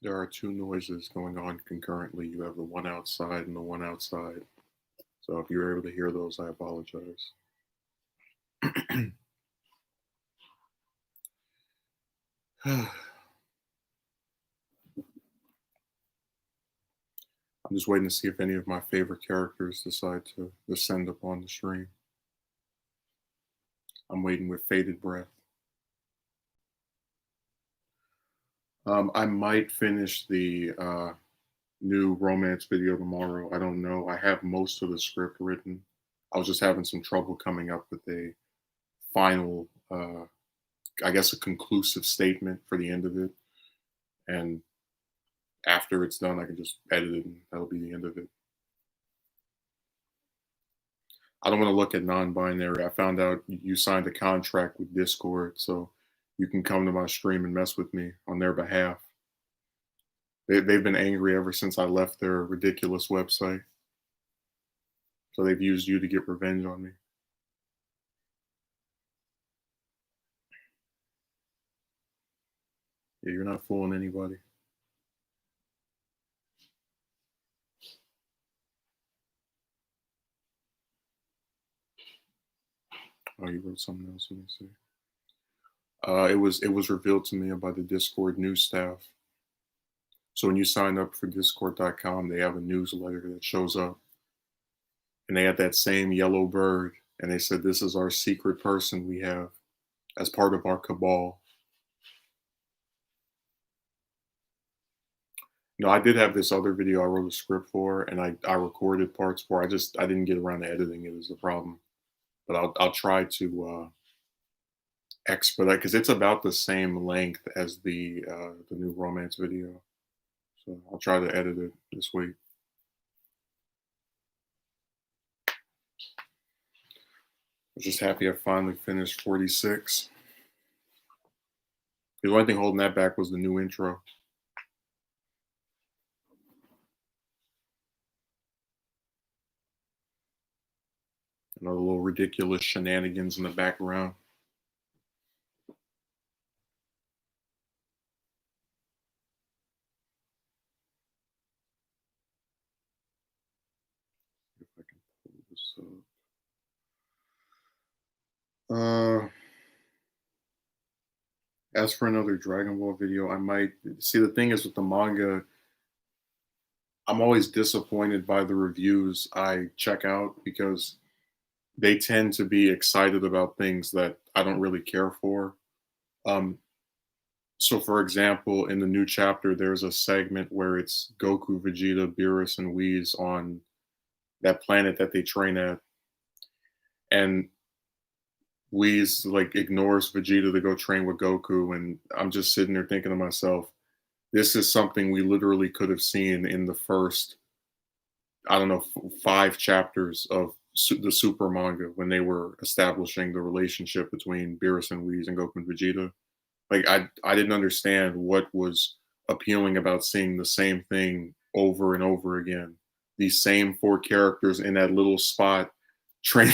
There are two noises going on concurrently. You have the one outside and the one outside. So if you're able to hear those, I apologize. I'm just waiting to see if any of my favorite characters decide to descend upon the stream. I'm waiting with bated breath. I might finish the new romance video tomorrow. I don't know. I have most of the script written. I was just having some trouble coming up with a final, I guess, a conclusive statement for the end of it. And after it's done, I can just edit it and that'll be the end of it. I don't want to look at non-binary. I found out you signed a contract with Discord, so you can come to my stream and mess with me on their behalf. They've been angry ever since I left their ridiculous website. So they've used you to get revenge on me. Yeah, you're not fooling anybody. Oh, you wrote something else. Let me see. It was revealed to me by the Discord news staff. So when you sign up for Discord.com, they have a newsletter that shows up, and they had that same yellow bird, and they said this is our secret person we have as part of our cabal. No, I did have this other video I wrote a script for, and I recorded parts for. I didn't get around to editing it is the problem, but I'll try to expedite because it's about the same length as the new romance video. So I'll try to edit it this week. I'm just happy I finally finished 46. The only thing holding that back was the new intro. And all the little ridiculous shenanigans in the background. If I can pull this up. As for another Dragon Ball video, I might see. The thing is with the manga, I'm always disappointed by the reviews I check out because they tend to be excited about things that I don't really care for. Um, so, for example, in the new chapter, there's a segment where it's Goku, Vegeta, Beerus, and Whis on that planet that they train at, and Whis like ignores Vegeta to go train with Goku, and I'm just sitting there thinking to myself, this is something we literally could have seen in the first, I don't know, 5 chapters of the Super manga when they were establishing the relationship between Beerus and Whis and Goku and Vegeta. Like I didn't understand what was appealing about seeing the same thing over and over again. These same 4 characters in that little spot train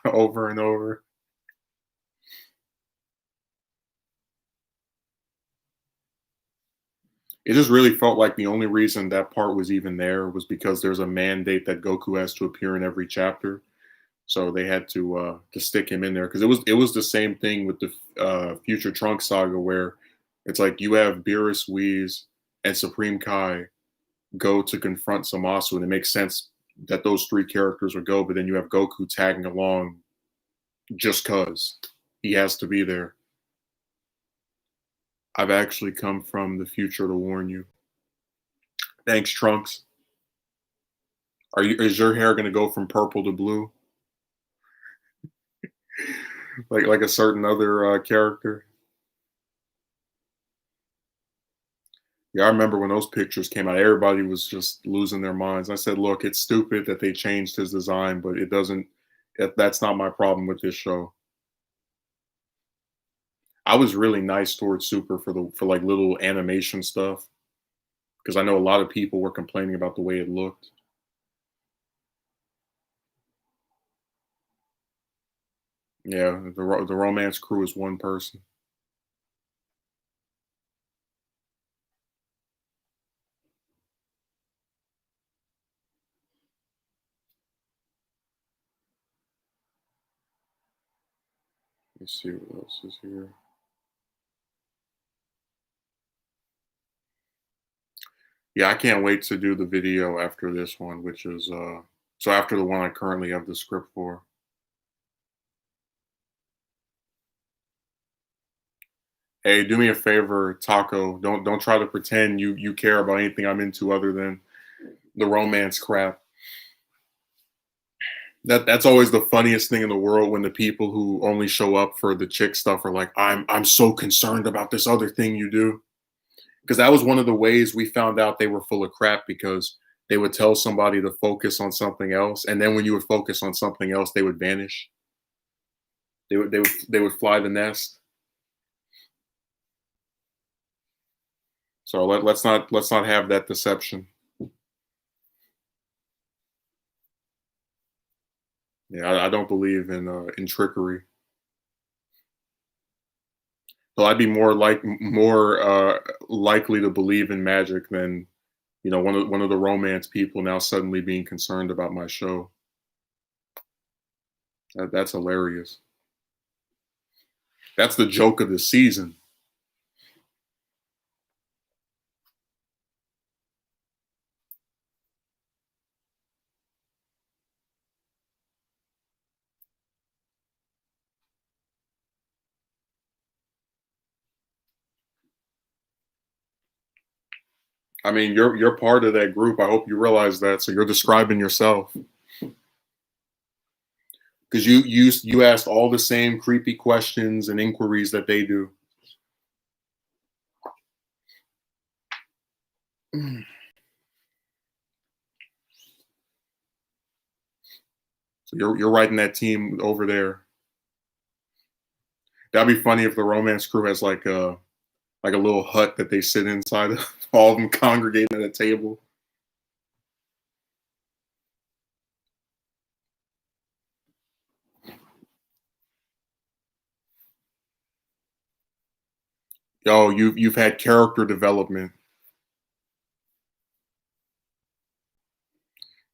over and over. It just really felt like the only reason that part was even there was because there's a mandate that Goku has to appear in every chapter. So they had to stick him in there because it was the same thing with the Future Trunks saga where it's like you have Beerus, Whis, and Supreme Kai go to confront Zamasu, and it makes sense that those 3 characters would go, but then you have Goku tagging along just cause he has to be there. I've actually come from the future to warn you. Thanks, Trunks. Is your hair gonna go from purple to blue? Like a certain other character? Yeah, I remember when those pictures came out, everybody was just losing their minds. I said, look, it's stupid that they changed his design, but it doesn't, that's not my problem with this show. I was really nice towards Super for like little animation stuff because I know a lot of people were complaining about the way it looked. Yeah, the romance crew is one person. Let's see what else is here. Yeah, I can't wait to do the video after this one, which is so after the one I currently have the script for. Hey, do me a favor, Taco. Don't try to pretend you care about anything I'm into other than the romance crap. That's always the funniest thing in the world when the people who only show up for the chick stuff are like, I'm so concerned about this other thing you do. Because that was one of the ways we found out they were full of crap because they would tell somebody to focus on something else, and then when you would focus on something else, they would vanish. They would fly the nest. So let's not have that deception. Yeah, I don't believe in trickery. So I'd be more likely to believe in magic than one of the romance people now suddenly being concerned about my show. That's hilarious. That's the joke of the season. I mean, you're part of that group. I hope you realize that. So you're describing yourself because you asked all the same creepy questions and inquiries that they do. So you're writing that team over there. That'd be funny if the romance crew has like a little hut that they sit inside of, all of them congregating at a table. Yo, you've had character development.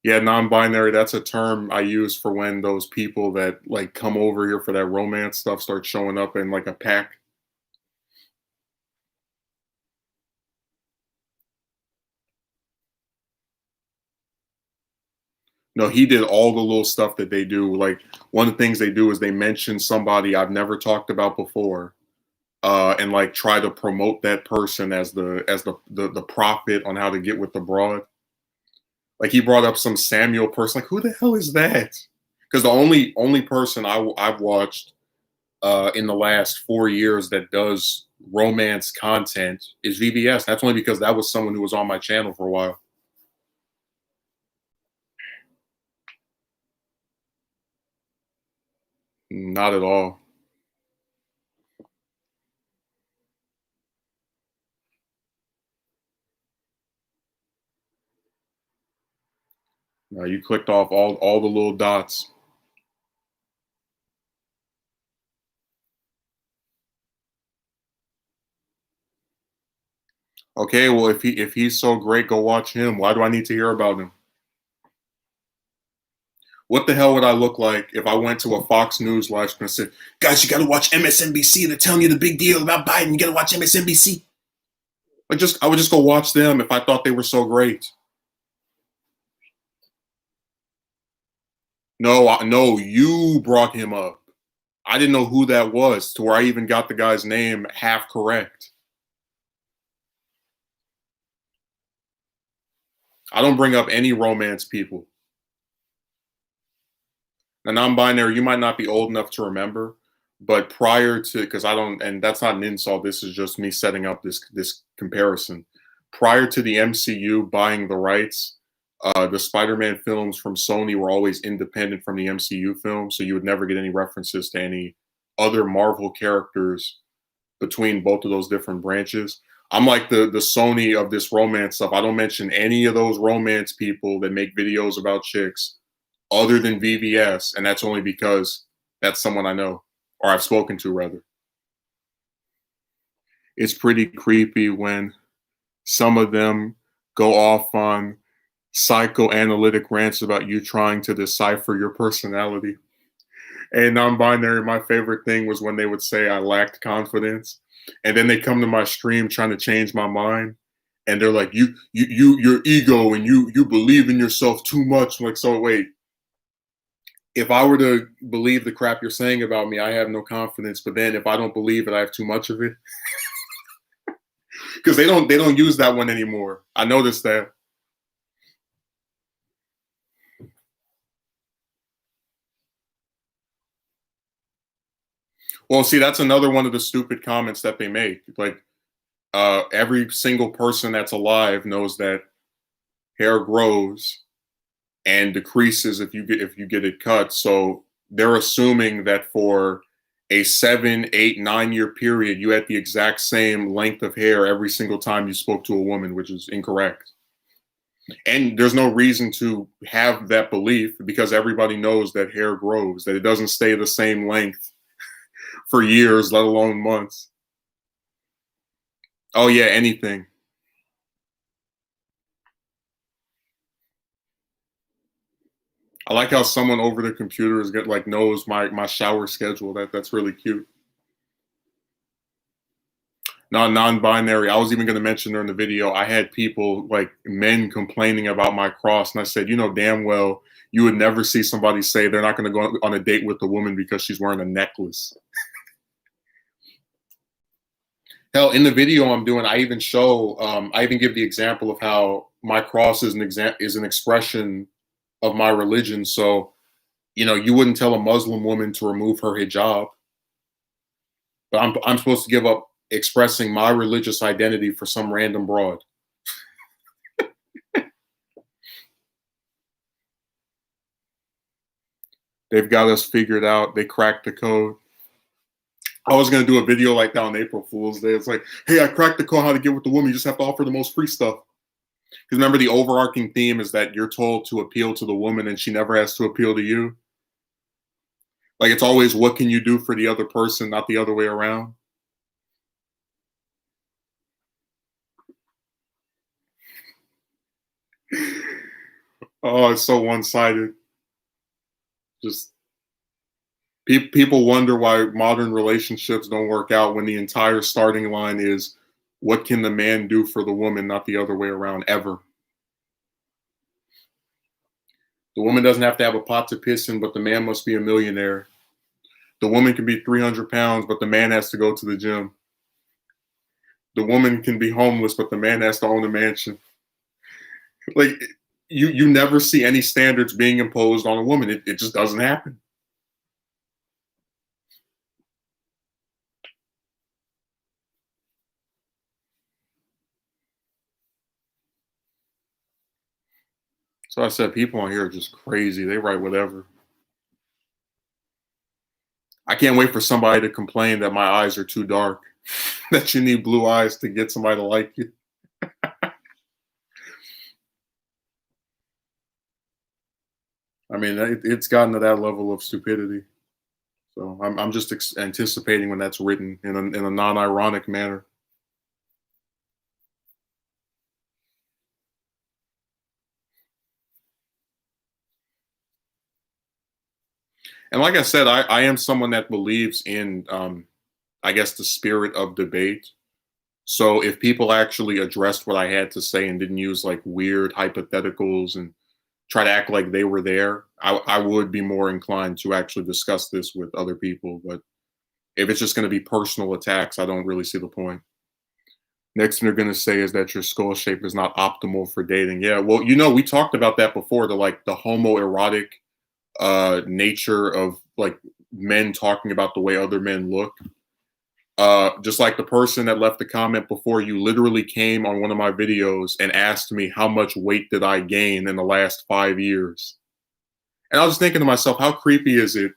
Yeah, non-binary, that's a term I use for when those people that like come over here for that romance stuff start showing up in like a pack. No, he did all the little stuff that they do. Like one of the things they do is they mention somebody I've never talked about before, and like try to promote that person as the prophet on how to get with the broad. Like he brought up some Samuel person. Like who the hell is that? Because the only person I've watched in the last 4 years that does romance content is VVS. That's only because that was someone who was on my channel for a while. Not at all. You clicked off all the little dots. Okay, well if he's so great, go watch him. Why do I need to hear about him? What the hell would I look like if I went to a Fox News live stream and said, "Guys, you got to watch MSNBC. They're telling you the big deal about Biden. You got to watch MSNBC." I would just go watch them if I thought they were so great. No, no, you brought him up. I didn't know who that was to where I even got the guy's name half correct. I don't bring up any romance people. Now, non-binary, you might not be old enough to remember, but prior to, because I don't, and that's not an insult. This is just me setting up this comparison. Prior to the MCU buying the rights, the Spider-Man films from Sony were always independent from the MCU films, so you would never get any references to any other Marvel characters between both of those different branches. I'm like the Sony of this romance stuff. I don't mention any of those romance people that make videos about chicks other than VVS, and that's only because that's someone I know or I've spoken to rather. It's pretty creepy when some of them go off on psychoanalytic rants about you trying to decipher your personality. And non-binary, my favorite thing was when they would say I lacked confidence, and then they come to my stream trying to change my mind, and they're like, your ego, and you believe in yourself too much. I'm like, so wait, if I were to believe the crap you're saying about me, I have no confidence. But then if I don't believe it, I have too much of it. Because they don't use that one anymore. I noticed that. Well, see, that's another one of the stupid comments that they make. Like, every single person that's alive knows that hair grows and decreases if you get it cut. So they're assuming that for a 7, 8, 9 year period, you had the exact same length of hair every single time you spoke to a woman, which is incorrect. And there's no reason to have that belief because everybody knows that hair grows, that it doesn't stay the same length for years, let alone months. Oh yeah, anything. I like how someone over the computer is get like knows my shower schedule. That's really cute. Not non-binary. I was even going to mention during the video. I had people like men complaining about my cross, and I said, you know damn well you would never see somebody say they're not going to go on a date with a woman because she's wearing a necklace. Hell, in the video I'm doing, I even show, I even give the example of how my cross is an expression of my religion. So, you wouldn't tell a Muslim woman to remove her hijab, but I'm supposed to give up expressing my religious identity for some random broad. They've got us figured out. They cracked the code. I was gonna do a video like that on April Fool's Day. It's like, hey, I cracked the code how to get with the woman. You just have to offer the most free stuff. Because remember, the overarching theme is that you're told to appeal to the woman, and she never has to appeal to you. Like it's always, what can you do for the other person, not the other way around. Oh, it's so one-sided. Just people wonder why modern relationships don't work out when the entire starting line is, what can the man do for the woman, not the other way around ever. The woman doesn't have to have a pot to piss in, but the man must be a millionaire. The woman can be 300 pounds, but the man has to go to the gym. The woman can be homeless, but the man has to own a mansion. Like you never see any standards being imposed on a woman. It just doesn't happen. So I said, people on here are just crazy. They write whatever. I can't wait for somebody to complain that my eyes are too dark, that you need blue eyes to get somebody to like you. I mean, it's gotten to that level of stupidity. So I'm just anticipating when that's written in a non-ironic manner. And like I said, I am someone that believes in, I guess, the spirit of debate. So if people actually addressed what I had to say and didn't use like weird hypotheticals and try to act like they were there, I would be more inclined to actually discuss this with other people. But if it's just going to be personal attacks, I don't really see the point. Next thing they're going to say is that your skull shape is not optimal for dating. Yeah, well, we talked about that before. The homoerotic nature of like men talking about the way other men look. Just like the person that left the comment before you literally came on one of my videos and asked me how much weight did I gain in the last 5 years. And I was thinking to myself, how creepy is it?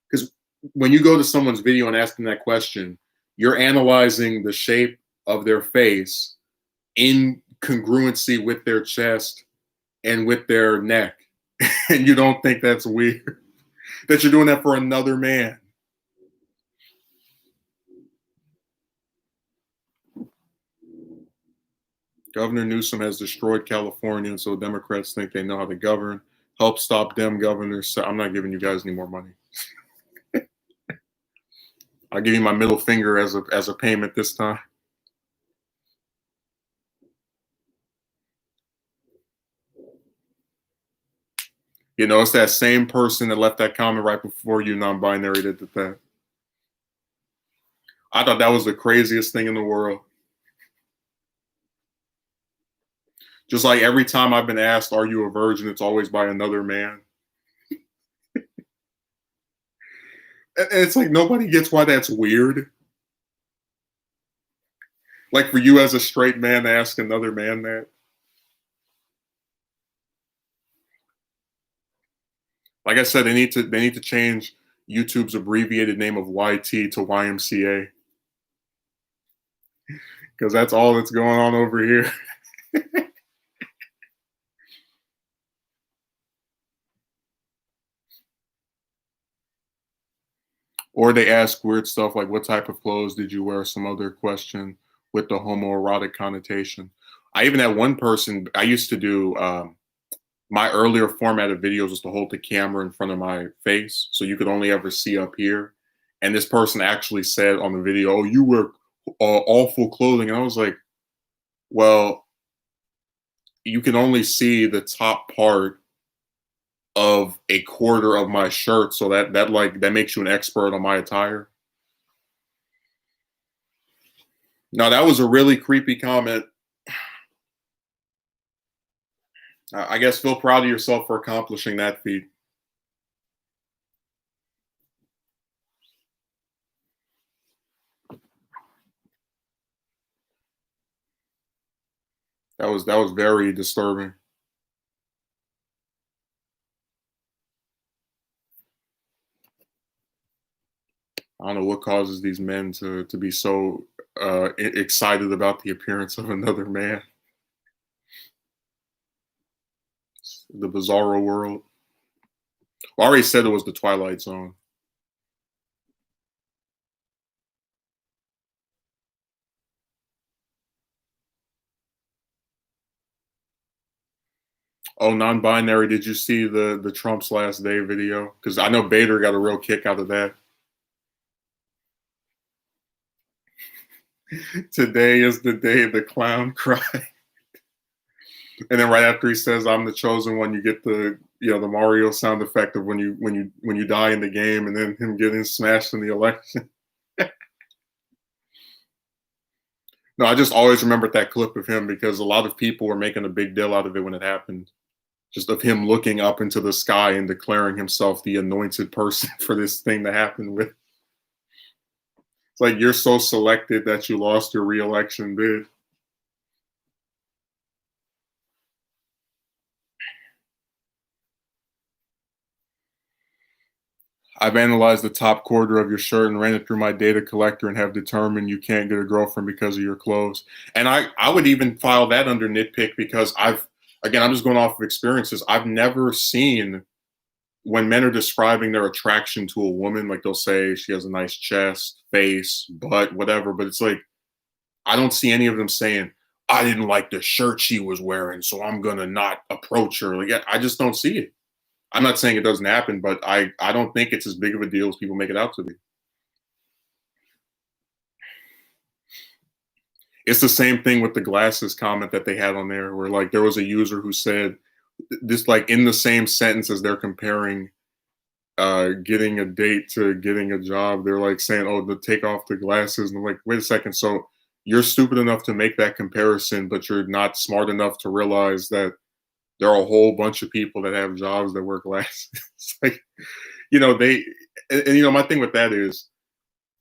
Because when you go to someone's video and ask them that question, you're analyzing the shape of their face in congruency with their chest and with their neck. And you don't think that's weird that you're doing that for another man. Governor Newsom has destroyed California, and so Democrats think they know how to govern. Help stop them governors. So I'm not giving you guys any more money. I'll give you my middle finger as a payment this time. You know, it's that same person that left that comment right before you, non-binary, that did that. I thought that was the craziest thing in the world. Just like every time I've been asked, "Are you a virgin?" It's always by another man. And it's like nobody gets why that's weird. Like for you as a straight man to ask another man that. Like I said, they need to change YouTube's abbreviated name of YT to YMCA because that's all that's going on over here. Or they ask weird stuff like, "What type of clothes did you wear?" Some other question with the homoerotic connotation. I even had one person. I used to do my earlier format of videos was to hold the camera in front of my face, so you could only ever see up here. And this person actually said on the video, "Oh, you wear awful clothing," and I was like, "Well, you can only see the top part of a quarter of my shirt, so that makes you an expert on my attire." No, that was a really creepy comment. I guess feel proud of yourself for accomplishing that feat. That was very disturbing. I don't know what causes these men to be so excited about the appearance of another man. The bizarro world. I already said it was the Twilight Zone. Oh, non-binary. Did you see the Trump's last day video? Because I know Bader got a real kick out of that. Today is the day the clown cried. And then right after he says, "I'm the chosen one," you get the Mario sound effect of when you die in the game, and then him getting smashed in the election. No, I just always remembered that clip of him because a lot of people were making a big deal out of it when it happened. Just of him looking up into the sky and declaring himself the anointed person for this thing to happen with. It's like you're so selected that you lost your reelection bid. I've analyzed the top quarter of your shirt and ran it through my data collector and have determined you can't get a girlfriend because of your clothes. And I would even file that under nitpick because I'm just going off of experiences. I've never seen when men are describing their attraction to a woman, like they'll say she has a nice chest, face, butt, whatever. But it's like, I don't see any of them saying, "I didn't like the shirt she was wearing, so I'm going to not approach her." Like, I just don't see it. I'm not saying it doesn't happen, but I don't think it's as big of a deal as people make it out to be. It's the same thing with the glasses comment that they had on there, where like there was a user who said this like in the same sentence as they're comparing getting a date to getting a job. They're like saying, "Oh, to take off the glasses," and I'm like, wait a second. So you're stupid enough to make that comparison, but you're not smart enough to realize that there are a whole bunch of people that have jobs that wear glasses. It's like, they and my thing with that is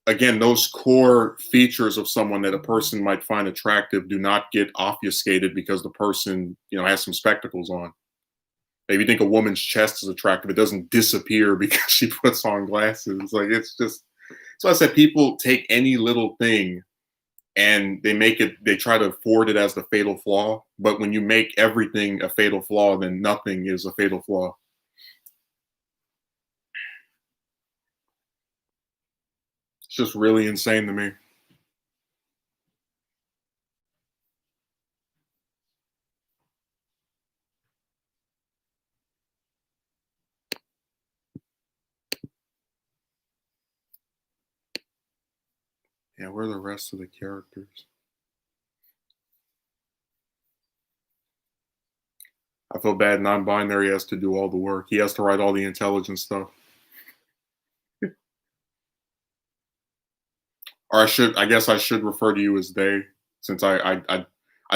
again, those core features of someone that a person might find attractive do not get obfuscated because the person, has some spectacles on. If you think a woman's chest is attractive, it doesn't disappear because she puts on glasses. Like it's just so I said people take any little thing and they try to forward it as the fatal flaw. But when you make everything a fatal flaw, then nothing is a fatal flaw. It's just really insane to me. Yeah, where are the rest of the characters? I feel bad non-binary has to do all the work. He has to write all the intelligent stuff. Or I guess I should refer to you as they, since I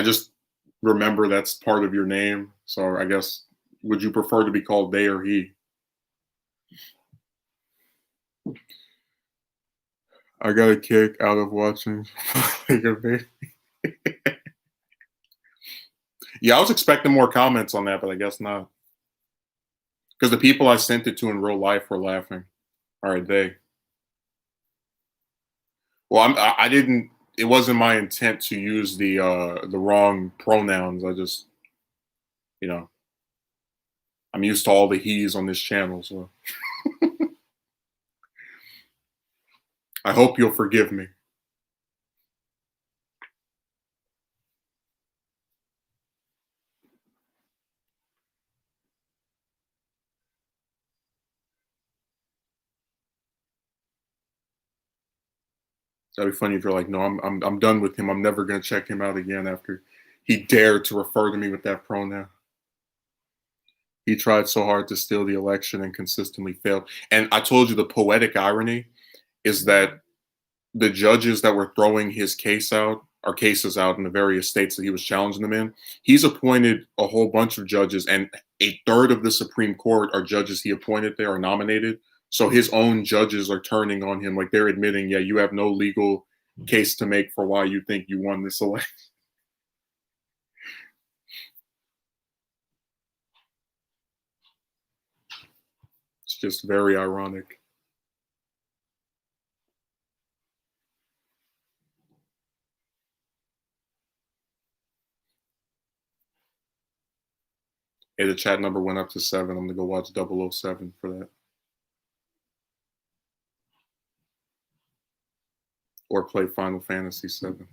just remember that's part of your name. So I guess, would you prefer to be called they or he? I got a kick out of watching League of Nations. Yeah, I was expecting more comments on that, but I guess not. Because the people I sent it to in real life were laughing. All right, they. Well, I didn't. It wasn't my intent to use the wrong pronouns. I just, you know, I'm used to all the he's on this channel, so I hope you'll forgive me. That'd be funny if you're like, no, I'm done with him. I'm never gonna check him out again after he dared to refer to me with that pronoun. He tried so hard to steal the election and consistently failed. And I told you the poetic irony is that the judges that were throwing his case out or cases out in the various states that he was challenging them in, he's appointed a whole bunch of judges, and a third of the Supreme Court are judges he appointed there or nominated. So his own judges are turning on him, like they're admitting, yeah, you have no legal case to make for why you think you won this election. It's just very ironic. Hey, the chat number went up to 7. I'm gonna go watch 007 for that. Or play Final Fantasy 7.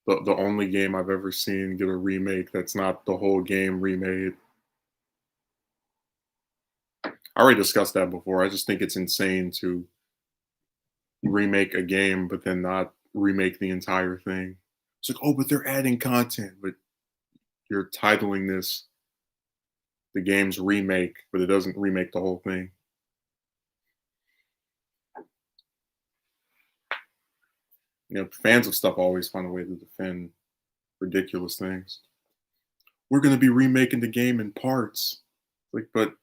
The only game I've ever seen get a remake that's not the whole game remade. I already discussed that before. I just think it's insane to remake a game, but then not remake the entire thing. It's like, oh, but they're adding content, but you're titling this the game's remake, but it doesn't remake the whole thing. You know, fans of stuff always find a way to defend ridiculous things. We're going to be remaking the game in parts. Like, but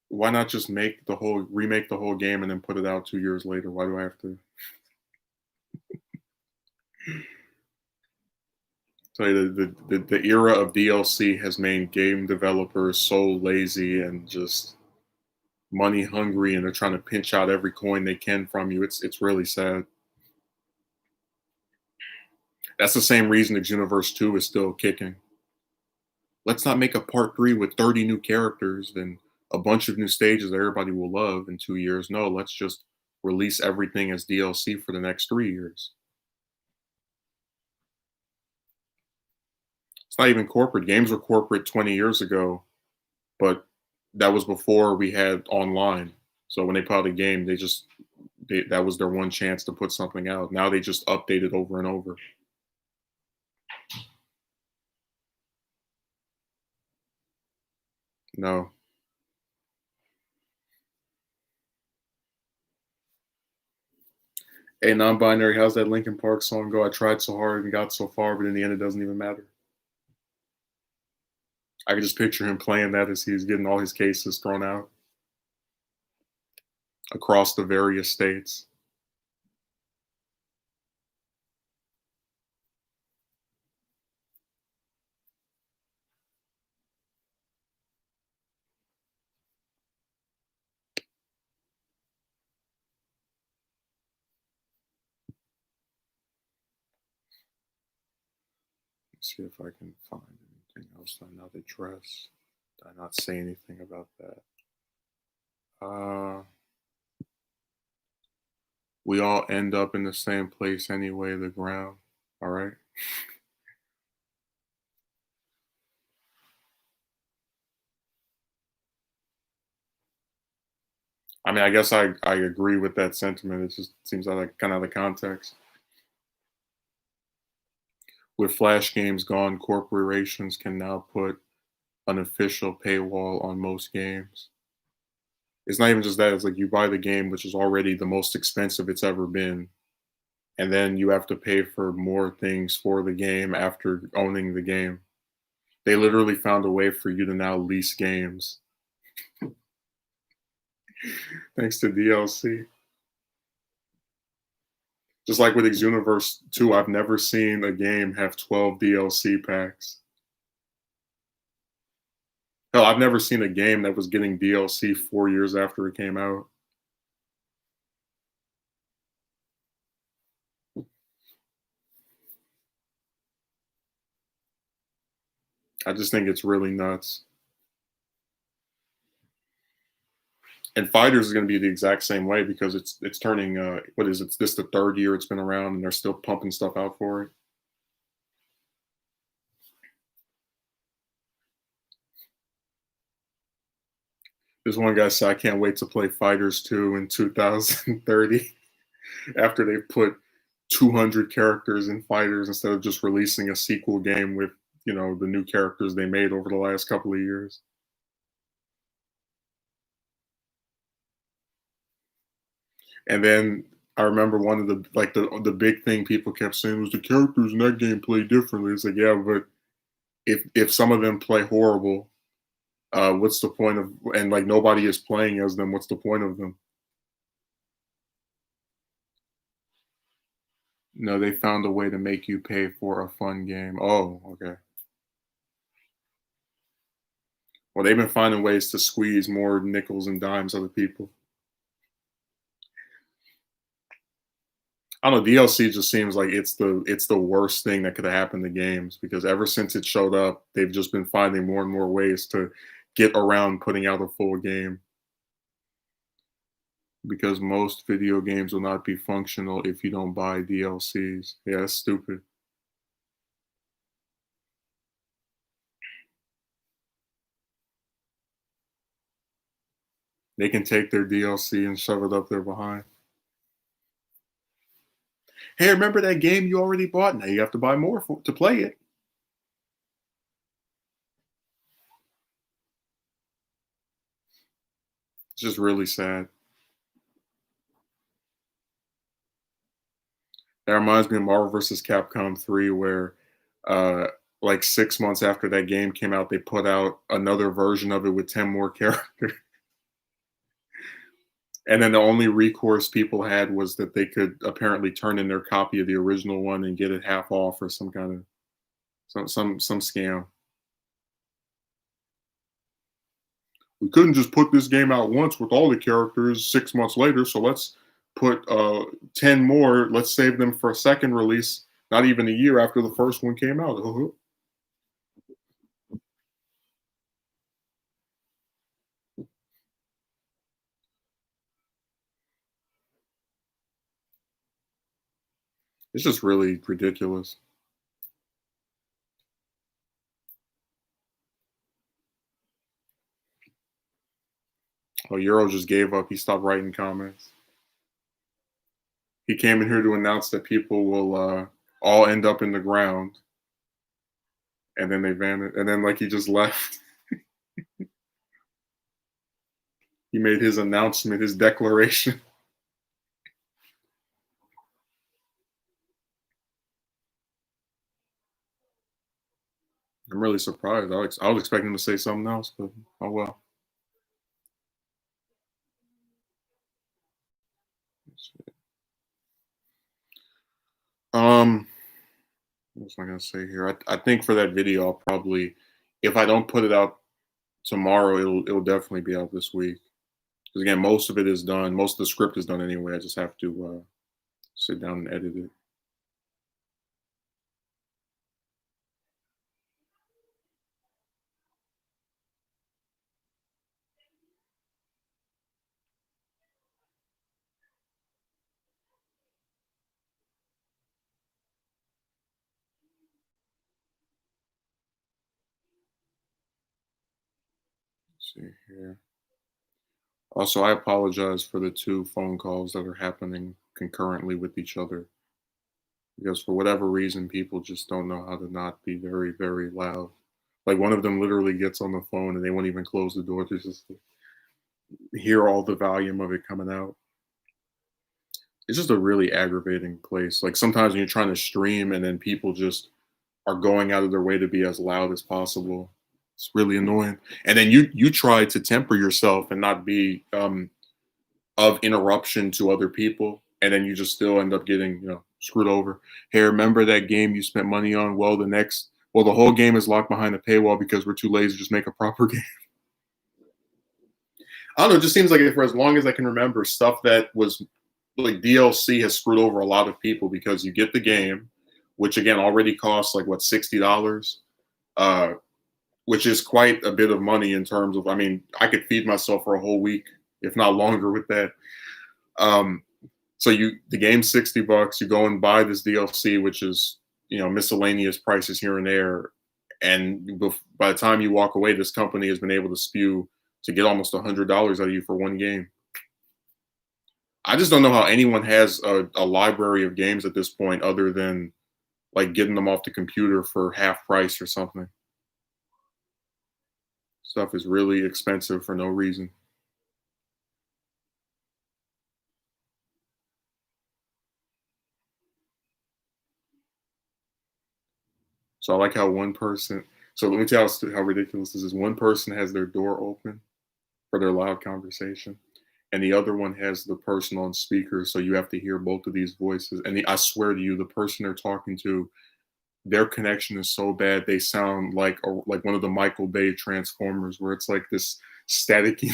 why not just remake the whole game and then put it out 2 years later? Why do I have to tell you the era of DLC has made game developers so lazy and just money hungry, and they're trying to pinch out every coin they can from you. It's really sad. That's the same reason the Xenoverse 2 is still kicking. Let's not make a part 3 with 30 new characters and a bunch of new stages that everybody will love in 2 years. No, let's just release everything as DLC for the next 3 years. It's not even corporate. Games were corporate 20 years ago, but that was before we had online. So when they put out a game, that was their one chance to put something out. Now they just update it over and over. No. Hey, non-binary, how's that Linkin Park song go? I tried so hard and got so far, but in the end, it doesn't even matter. I can just picture him playing that as he's getting all his cases thrown out across the various states. Let's see if I can find anything else on another dress. Did I not say anything about that? We all end up in the same place anyway, the ground. All right. I mean, I guess I agree with that sentiment. It just seems like kind of out of context. With Flash games gone, corporations can now put an official paywall on most games. It's not even just that, it's like you buy the game, which is already the most expensive it's ever been, and then you have to pay for more things for the game after owning the game. They literally found a way for you to now lease games thanks to DLC. Just like with Xenoverse 2, I've never seen a game have 12 DLC packs. Hell, I've never seen a game that was getting DLC 4 years after it came out. I just think it's really nuts. And Fighters is going to be the exact same way because it's turning what is it? This the third year it's been around and they're still pumping stuff out for it. This one guy said, "I can't wait to play Fighters 2 in 2030 after they put 200 characters in Fighters instead of just releasing a sequel game with the new characters they made over the last couple of years." And then I remember one of the big thing people kept saying was the characters in that game play differently. It's like, yeah, but if some of them play horrible, what's the point of and like nobody is playing as them, what's the point of them? No, they found a way to make you pay for a fun game. Oh, okay. Well, they've been finding ways to squeeze more nickels and dimes out of people. I don't know, DLC just seems like it's the worst thing that could have happened to games because ever since it showed up, they've just been finding more and more ways to get around putting out a full game because most video games will not be functional if you don't buy DLCs. Yeah, that's stupid. They can take their DLC and shove it up their behind. Hey, remember that game you already bought? Now you have to buy more to play it. It's just really sad. That reminds me of Marvel vs. Capcom 3, where uh, like 6 months after that game came out, they put out another version of it with 10 more characters. And then the only recourse people had was that they could apparently turn in their copy of the original one and get it half off or some kind of some scam. We couldn't just put this game out once with all the characters 6 months later, so let's put 10 more. Let's save them for a second release, not even a year after the first one came out. It's just really ridiculous. Oh, Euro just gave up. He stopped writing comments. He came in here to announce that people will all end up in the ground, and then they vanished. And then, like, he just left. He made his announcement, his declaration. I'm really surprised. I was expecting him to say something else, but oh well. Um, what was I gonna say here? I think for that video, I'll probably, if I don't put it out tomorrow, it'll definitely be out this week. Because again, most of it is done. Most of the script is done anyway. I just have to sit down and edit it. Let's see here. Also, I apologize for the two phone calls that are happening concurrently with each other because for whatever reason, people just don't know how to not be very, very loud. Like one of them literally gets on the phone and they won't even close the door to just hear all the volume of it coming out. It's just a really aggravating place. Like sometimes when you're trying to stream and then people just are going out of their way to be as loud as possible. It's really annoying. And then you try to temper yourself and not be of interruption to other people, and then you just still end up getting, screwed over. Hey, remember that game you spent money on? Well, the whole game is locked behind a paywall because we're too lazy to just make a proper game. I don't know. It just seems like for as long as I can remember, stuff that was like DLC has screwed over a lot of people because you get the game, which again already costs like what $60, uh, which is quite a bit of money in terms of. I mean, I could feed myself for a whole week, if not longer, with that. Um, so the game's $60. You go and buy this DLC, which is miscellaneous prices here and there, and by the time you walk away, this company has been able to spew to get almost $100 out of you for one game. I just don't know how anyone has a library of games at this point, other than like getting them off the computer for half price or something. Stuff is really expensive for no reason. So I like how one person. So let me tell you how ridiculous this is. One person has their door open for their loud conversation, and the other one has the person on speaker. So you have to hear both of these voices. And I swear to you, the person they're talking to, their connection is so bad they sound like one of the Michael Bay Transformers, where it's like this staticky.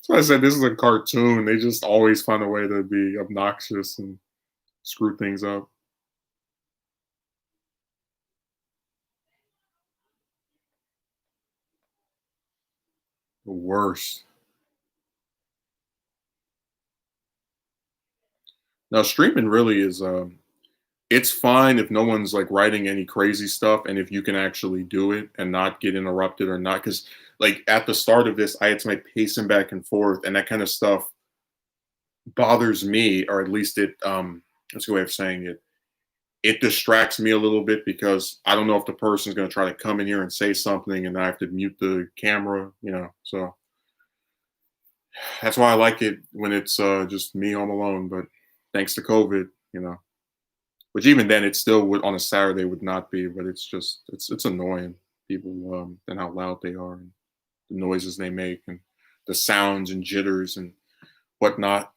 So I said this is a cartoon. They just always find a way to be obnoxious and screw things up. The worst. Now streaming really is it's fine if no one's like writing any crazy stuff and if you can actually do it and not get interrupted or not, because like at the start of this I had to make pacing back and forth and that kind of stuff bothers me, or at least that's a way of saying it. It distracts me a little bit because I don't know if the person's going to try to come in here and say something and I have to mute the camera. So that's why I like it when it's just me home alone. But thanks to COVID, which even then it still would on a Saturday would not be. But it's annoying people and how loud they are and the noises they make and the sounds and jitters and whatnot.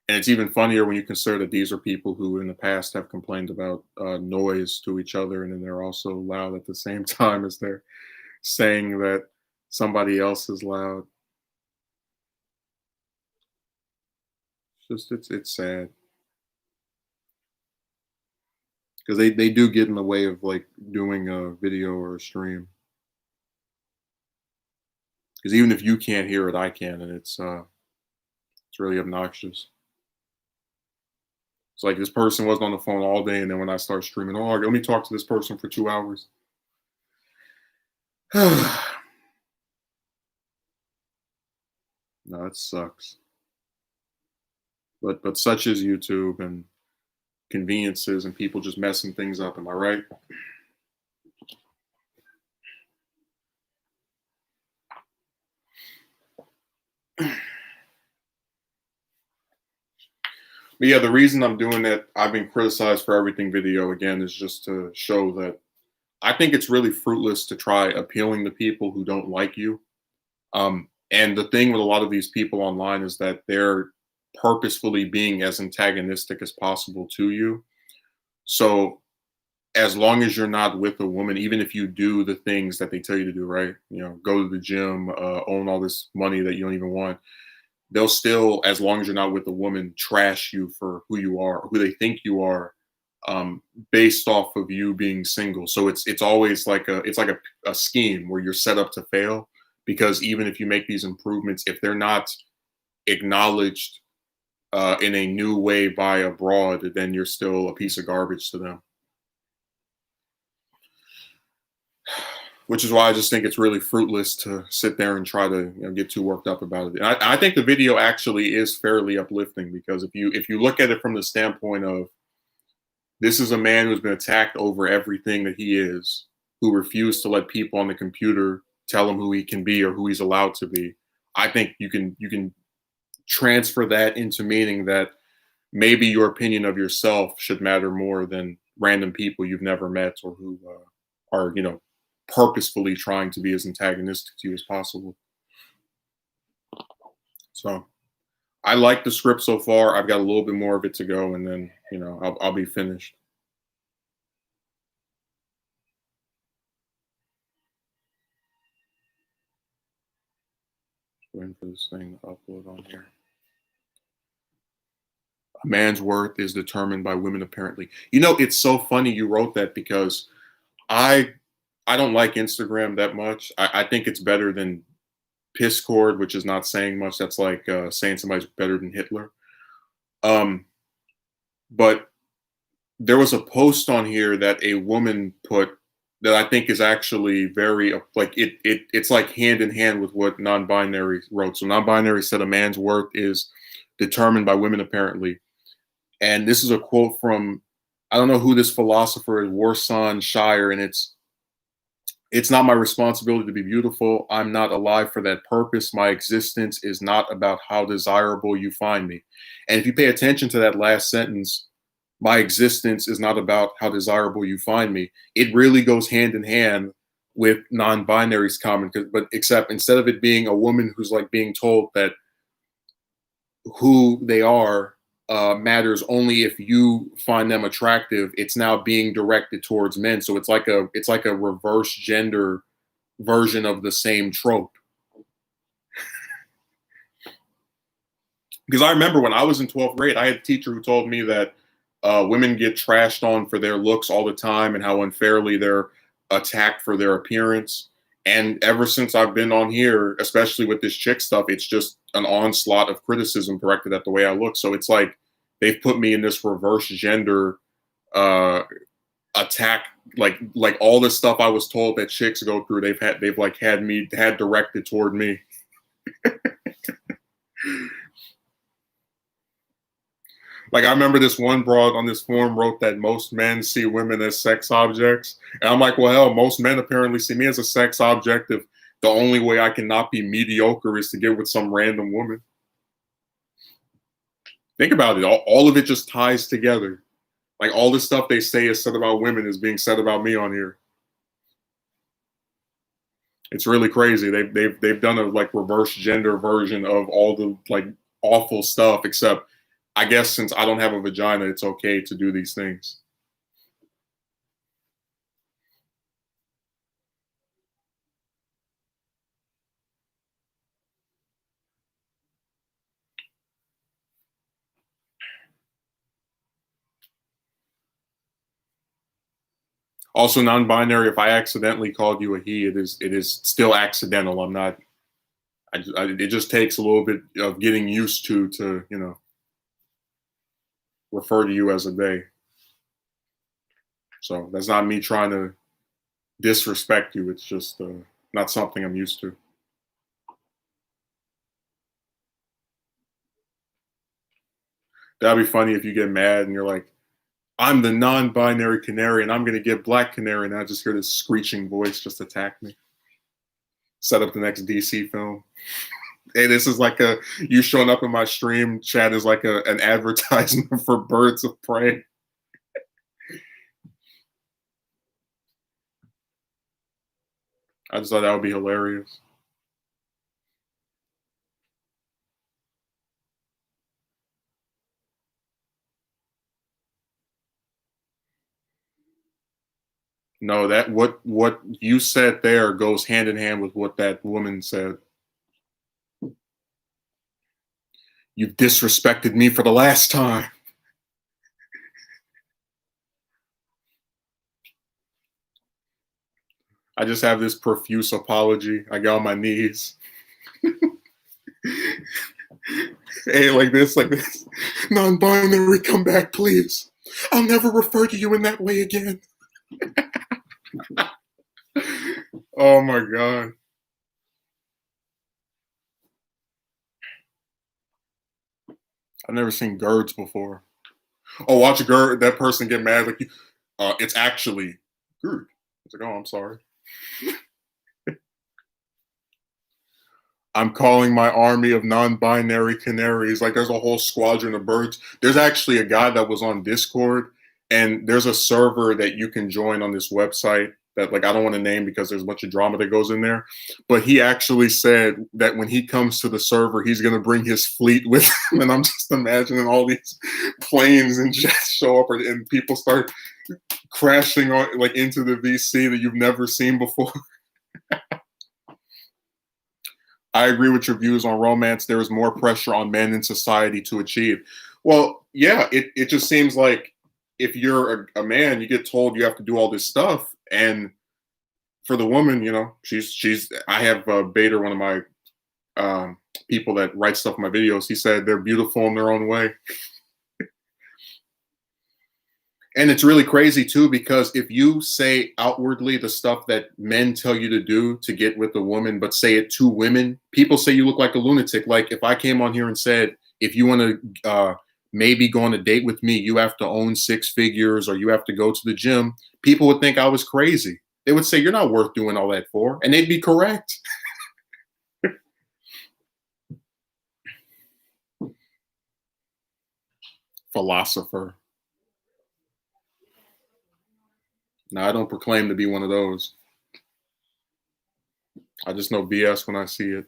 And it's even funnier when you consider that these are people who in the past have complained about noise to each other, and then they're also loud at the same time as they're saying that somebody else is loud. It's sad because they do get in the way of like doing a video or a stream. Because even if you can't hear it, I can, and it's really obnoxious. It's like this person wasn't on the phone all day, and then when I start streaming, oh, let me talk to this person for 2 hours. No, it sucks. But such is YouTube and conveniences and people just messing things up. Am I right? But yeah, the reason I'm doing that, I've been criticized for everything video again, is just to show that I think it's really fruitless to try appealing to people who don't like you. And the thing with a lot of these people online is that they're purposefully being as antagonistic as possible to you. So as long as you're not with a woman, even if you do the things that they tell you to do, right? Go to the gym, own all this money that you don't even want, they'll still, as long as you're not with a woman, trash you for who you are, or who they think you are, based off of you being single. So it's always like a scheme where you're set up to fail, because even if you make these improvements, if they're not acknowledged in a new way by a broad, then you're still a piece of garbage to them. which is why I just think it's really fruitless to sit there and try to get too worked up about it. And I think the video actually is fairly uplifting because if you look at it from the standpoint of this is a man who's been attacked over everything that he is, who refused to let people on the computer tell him who he can be or who he's allowed to be. I think you can transfer that into meaning that maybe your opinion of yourself should matter more than random people you've never met or who are purposefully trying to be as antagonistic to you as possible. So I like the script so far. I've got a little bit more of it to go, and then I'll be finished. Waiting for this thing to upload on here. A man's worth is determined by women, apparently. It's so funny you wrote that because I I don't like Instagram that much. I think it's better than Discord, which is not saying much. That's like saying somebody's better than Hitler. Um, but there was a post on here that a woman put that I think is actually very like it's like hand in hand with what non-binary wrote. So non-binary said a man's worth is determined by women apparently. And this is a quote from I don't know who this philosopher is, Warsan Shire, and it's not my responsibility to be beautiful. I'm not alive for that purpose. My existence is not about how desirable you find me. And if you pay attention to that last sentence, my existence is not about how desirable you find me. It really goes hand in hand with non-binary's comment, but except instead of it being a woman who's like being told that who they are matters only if you find them attractive, it's now being directed towards men. So it's like a reverse gender version of the same trope. Because I remember when I was in 12th grade, I had a teacher who told me that women get trashed on for their looks all the time and how unfairly they're attacked for their appearance. And ever since I've been on here, especially with this chick stuff, it's just an onslaught of criticism directed at the way I look. So it's like they've put me in this reverse gender attack. Like all the stuff I was told that chicks go through, they've had directed toward me. Like I remember this one broad on this forum wrote that most men see women as sex objects. And I'm like, well, hell, most men apparently see me as a sex object if the only way I can not be mediocre is to get with some random woman. Think about it. All of it just ties together. Like all the stuff they say is said about women is being said about me on here. It's really crazy. They've done a like reverse gender version of all the like awful stuff, except I guess since I don't have a vagina, it's okay to do these things. Also, non-binary. If I accidentally called you a he, it is still accidental. I'm not. It just takes a little bit of getting used to refer to you as a they. So that's not me trying to disrespect you. It's just not something I'm used to. That'd be funny if you get mad and you're like, I'm the non-binary canary and I'm going to get black canary. And I just hear this screeching voice just attack me. Set up the next DC film. Hey, this is like you showing up in my stream chat is like an advertisement for Birds of Prey. I just thought that would be hilarious. No, that what you said there goes hand in hand with what that woman said. You've disrespected me for the last time. I just have this profuse apology. I got on my knees. Hey, like this. Non-binary, come back, please. I'll never refer to you in that way again. Oh my god. I've never seen girds before. Oh, watch a gird that person get mad like you. It's actually gird. It's like, oh, I'm sorry. I'm calling my army of non-binary canaries. Like there's a whole squadron of birds. There's actually a guy that was on Discord, and there's a server that you can join on this website that like I don't want to name because there's a bunch of drama that goes in there. But he actually said that when he comes to the server, he's gonna bring his fleet with him. And I'm just imagining all these planes and jets show up and people start crashing on like into the VC that you've never seen before. I agree with your views on romance. There is more pressure on men in society to achieve. Well, yeah, it just seems like if you're a man, you get told you have to do all this stuff. And for the woman, you know, I have Bader, one of my people that writes stuff in my videos. He said they're beautiful in their own way. And it's really crazy too, because if you say outwardly the stuff that men tell you to do to get with a woman, but say it to women, people say you look like a lunatic. Like if I came on here and said, if you want to maybe go on a date with me, you have to own six figures or you have to go to the gym, people would think I was crazy. They would say, you're not worth doing all that for. And they'd be correct. Philosopher. Now, I don't proclaim to be one of those. I just know BS when I see it.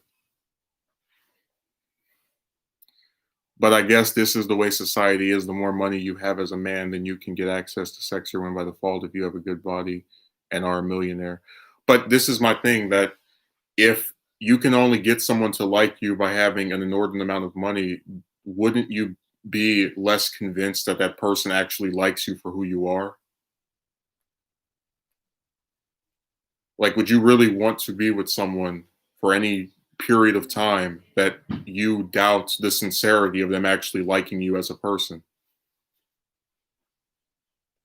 But I guess this is the way society is. The more money you have as a man, then you can get access to sexier women by default if you have a good body and are a millionaire. But this is my thing that if you can only get someone to like you by having an inordinate amount of money, wouldn't you be less convinced that that person actually likes you for who you are? Like, would you really want to be with someone for any period of time that you doubt the sincerity of them actually liking you as a person?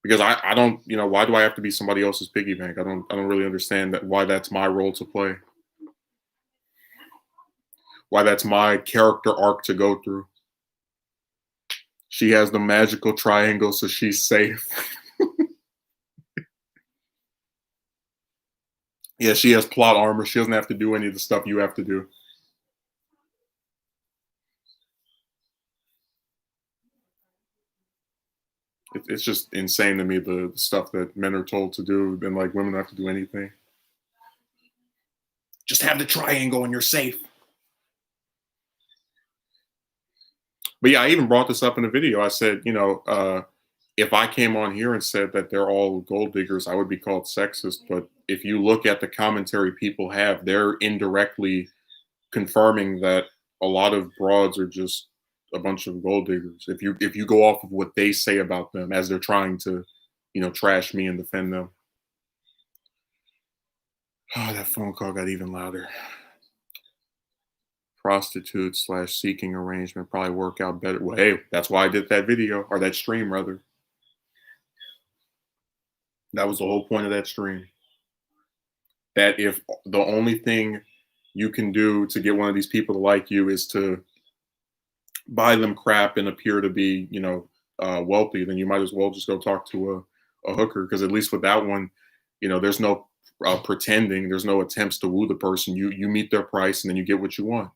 Because I don't, you know, why do I have to be somebody else's piggy bank? I don't really understand that why that's my role to play. Why that's my character arc to go through. She has the magical triangle, so she's safe. Yeah, she has plot armor. She doesn't have to do any of the stuff you have to do. It's just insane to me the stuff that men are told to do, and like women don't have to do anything. Just have the triangle and you're safe. But yeah, I even brought this up in a video. I said, you know, if I came on here and said that they're all gold diggers, I would be called sexist. But if you look at the commentary people have, they're indirectly confirming that a lot of broads are just a bunch of gold diggers. If you go off of what they say about them as they're trying to, you know, trash me and defend them. Oh, that phone call got even louder. Prostitute slash seeking arrangement probably work out better. Well, hey, that's why I did that video or that stream rather. That was the whole point of that stream. That if the only thing you can do to get one of these people to like you is to buy them crap and appear to be, you know, wealthy, then you might as well just go talk to a hooker. Because at least with that one, you know, there's no pretending, there's no attempts to woo the person. You meet their price and then you get what you want,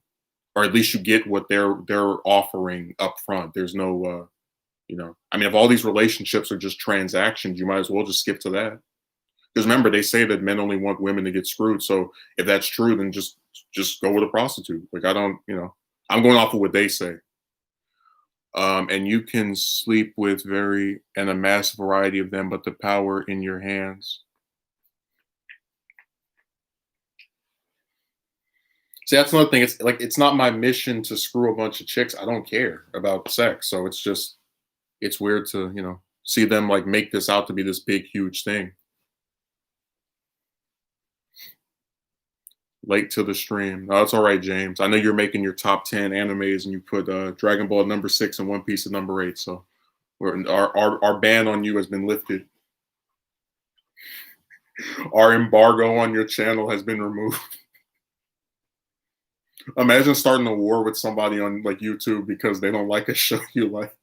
or at least you get what they're offering up front. There's no, you know, I mean, if all these relationships are just transactions, you might as well just skip to that. Because remember, they say that men only want women to get screwed. So if that's true, then just go with a prostitute. Like I don't, you know, I'm going off of what they say. And you can sleep with very and a mass variety of them, but the power in your hands. See, that's another thing. It's like it's not my mission to screw a bunch of chicks. I don't care about sex. So it's just it's weird to, you know, see them like make this out to be this big, huge thing. Late to the stream. No, it's all right, James. I know you're making your top 10 animes and you put Dragon Ball number 6 and One Piece at number 8. So our ban on you has been lifted. Our embargo on your channel has been removed. Imagine starting a war with somebody on like YouTube because they don't like a show you like.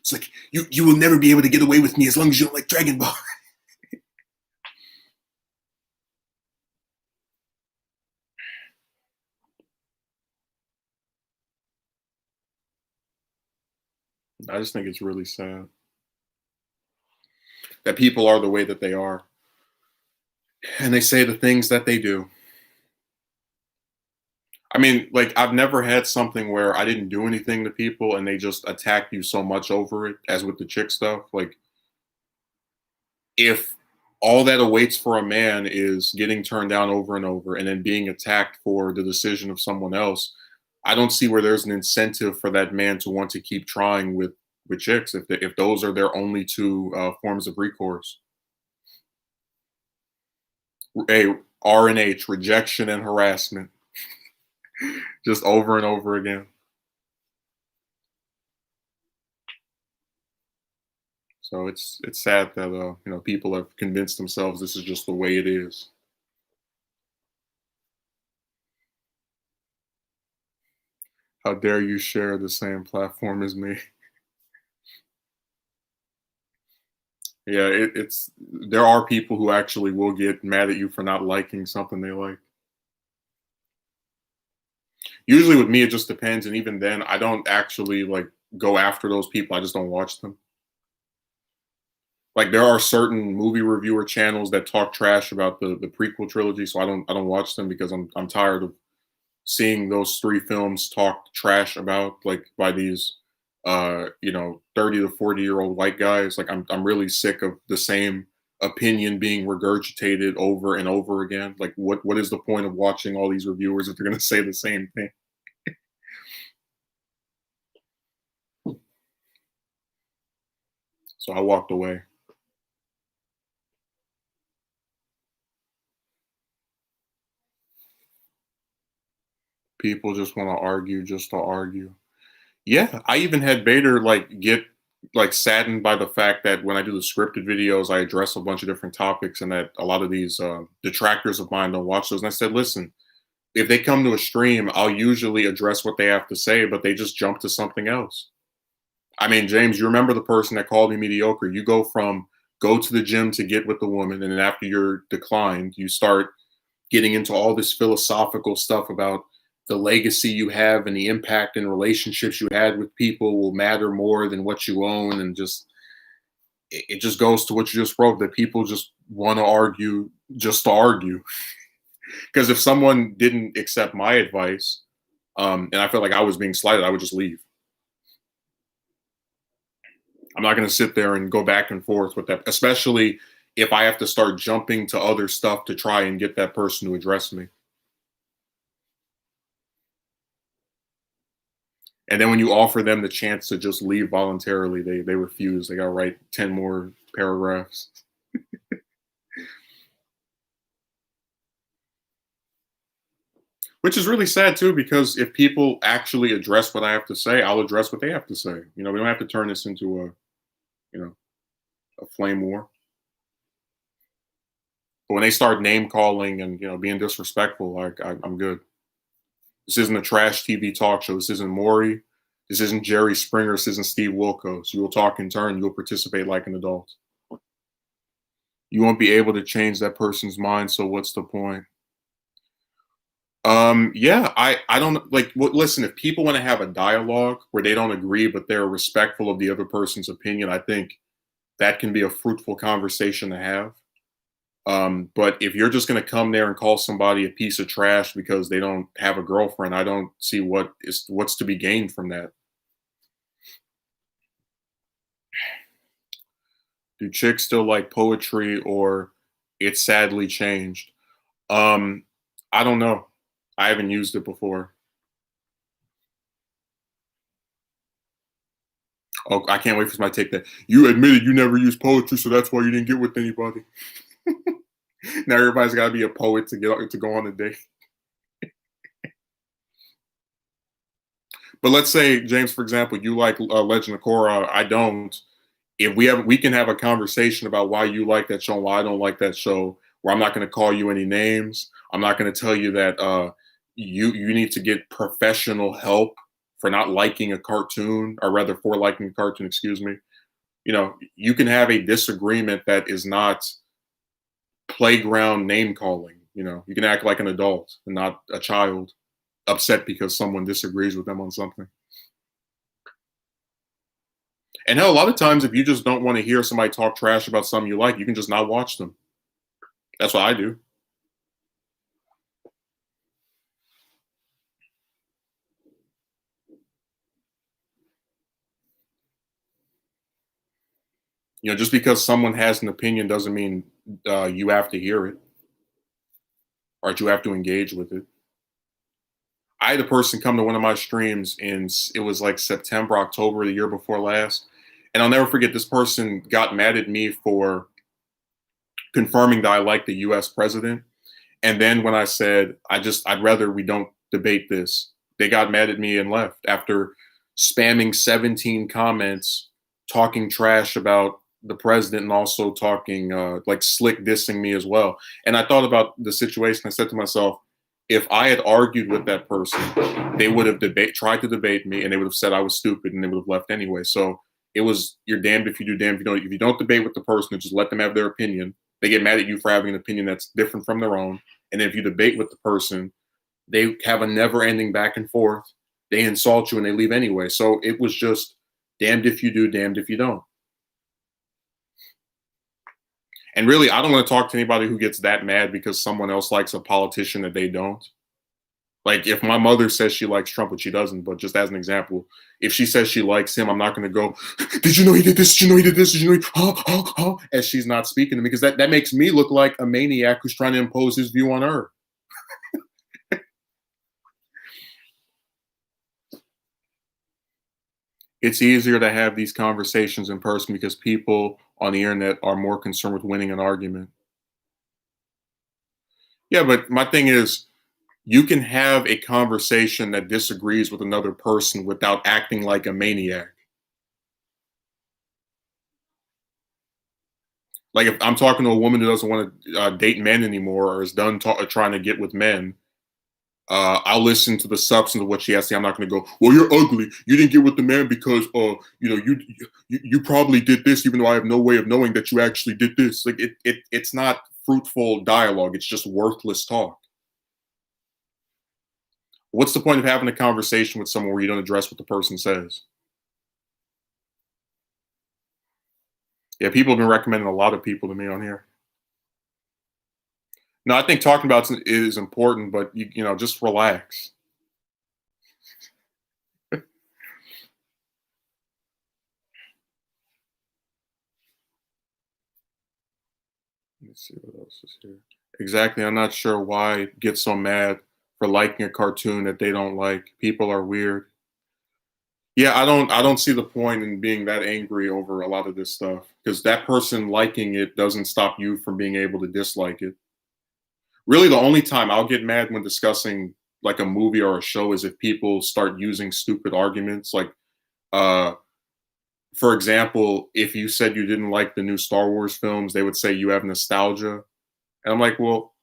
It's like you will never be able to get away with me as long as you don't like Dragon Ball. I just think it's really sad that people are the way that they are, and they say the things that they do. I mean, like I've never had something where I didn't do anything to people and they just attack you so much over it, as with the chick stuff. Like if all that awaits for a man is getting turned down over and over and then being attacked for the decision of someone else, I don't see where there's an incentive for that man to want to keep trying with chicks if those are their only two forms of recourse. A R and H, rejection and harassment, just over and over again. So it's sad that people have convinced themselves this is just the way it is. How dare you share the same platform as me? Yeah, it's there are people who actually will get mad at you for not liking something they like. Usually with me, it just depends, and even then, I don't actually like go after those people. I just don't watch them. Like there are certain movie reviewer channels that talk trash about the prequel trilogy, so I don't watch them because I'm tired of seeing those three films talked trash about like by these 30 to 40-year-old white guys. Like I'm really sick of the same opinion being regurgitated over and over again. Like what is the point of watching all these reviewers if they're going to say the same thing? So I walked away. People just want to argue just to argue. Yeah, I even had Bader like get like saddened by the fact that when I do the scripted videos, I address a bunch of different topics, and that a lot of these detractors of mine don't watch those. And I said, listen, if they come to a stream, I'll usually address what they have to say, but they just jump to something else. I mean, James, you remember the person that called me mediocre? You go from go to the gym to get with the woman, and then after you're declined, you start getting into all this philosophical stuff about the legacy you have and the impact and relationships you had with people will matter more than what you own, and just it just goes to what you just wrote, that people just want to argue just to argue. Because if someone didn't accept my advice, and I felt like I was being slighted, I would just leave. I'm not going to sit there and go back and forth with that, especially if I have to start jumping to other stuff to try and get that person to address me. And then when you offer them the chance to just leave voluntarily, they refuse. They got to write 10 more paragraphs. Which is really sad too, because if people actually address what I have to say, I'll address what they have to say. We don't have to turn this into you know, a flame war. But when they start name calling and being disrespectful, like I'm good. This isn't a trash TV talk show. This isn't Maury. This isn't Jerry Springer. This isn't Steve Wilkos. You will talk in turn. You'll participate like an adult. You won't be able to change that person's mind. So what's the point? Yeah, I don't like. Listen, if people want to have a dialogue where they don't agree but they're respectful of the other person's opinion, I think that can be a fruitful conversation to have. But if you're just going to come there and call somebody a piece of trash because they don't have a girlfriend, I don't see what's to be gained from that. Do chicks still like poetry, or it's sadly changed? Um, I don't know. I haven't used it before. Oh, I can't wait for somebody to take that. You admitted you never used poetry, so that's why you didn't get with anybody. Now everybody's got to be a poet to go on a date. But let's say, James, for example, you like Legend of Korra. I don't. If we can have a conversation about why you like that show and why I don't like that show, where I'm not going to call you any names. I'm not going to tell you that you need to get professional help for not liking a cartoon, or rather for liking a cartoon, excuse me. You know, you can have a disagreement that is not playground name calling. You know, you can act like an adult and not a child upset because someone disagrees with them on something. And hell, a lot of times, if you just don't want to hear somebody talk trash about something you like, you can just not watch them. That's what I do. You know, just because someone has an opinion doesn't mean you have to hear it or you have to engage with it. I had a person come to one of my streams it was like September, October, the year before last. And I'll never forget, this person got mad at me for confirming that I like the US president. And then when I said, I'd rather we don't debate this, they got mad at me and left after spamming 17 comments, talking trash about the president and also talking like slick dissing me as well. And I thought about the situation. I said to myself, if I had argued with that person, they would have tried to debate me, and they would have said I was stupid, and they would have left anyway. So it was, you're damned if you do, damned if you don't. If you don't debate with the person, just let them have their opinion. They get mad at you for having an opinion that's different from their own. And if you debate with the person, they have a never-ending back and forth. They insult you and they leave anyway. So it was just damned if you do, damned if you don't. And really, I don't want to talk to anybody who gets that mad because someone else likes a politician that they don't. Like, if my mother says she likes Trump, but she doesn't, but just as an example, if she says she likes him, I'm not going to go, did you know he did this? Did you know he did this? Did you know as she's not speaking to me, because that makes me look like a maniac who's trying to impose his view on her. It's easier to have these conversations in person because people on the internet are more concerned with winning an argument. Yeah, but my thing is, you can have a conversation that disagrees with another person without acting like a maniac. Like, if I'm talking to a woman who doesn't want to date men anymore, or is done trying to get with men, I'll listen to the substance of what she has to say. I'm not going to go, well, you're ugly. You didn't get with the man because, you know, you probably did this, even though I have no way of knowing that you actually did this. Like, it's not fruitful dialogue. It's just worthless talk. What's the point of having a conversation with someone where you don't address what the person says? Yeah, people have been recommending a lot of people to me on here. No, I think talking about it is important, but you know, just relax. Let's see what else is here. Exactly. I'm not sure why get so mad for liking a cartoon that they don't like. People are weird. Yeah, I don't see the point in being that angry over a lot of this stuff, because that person liking it doesn't stop you from being able to dislike it. Really, the only time I'll get mad when discussing like a movie or a show is if people start using stupid arguments. Like, uh, for example, if you said you didn't like the new Star Wars films, they would say you have nostalgia. And I'm like, well,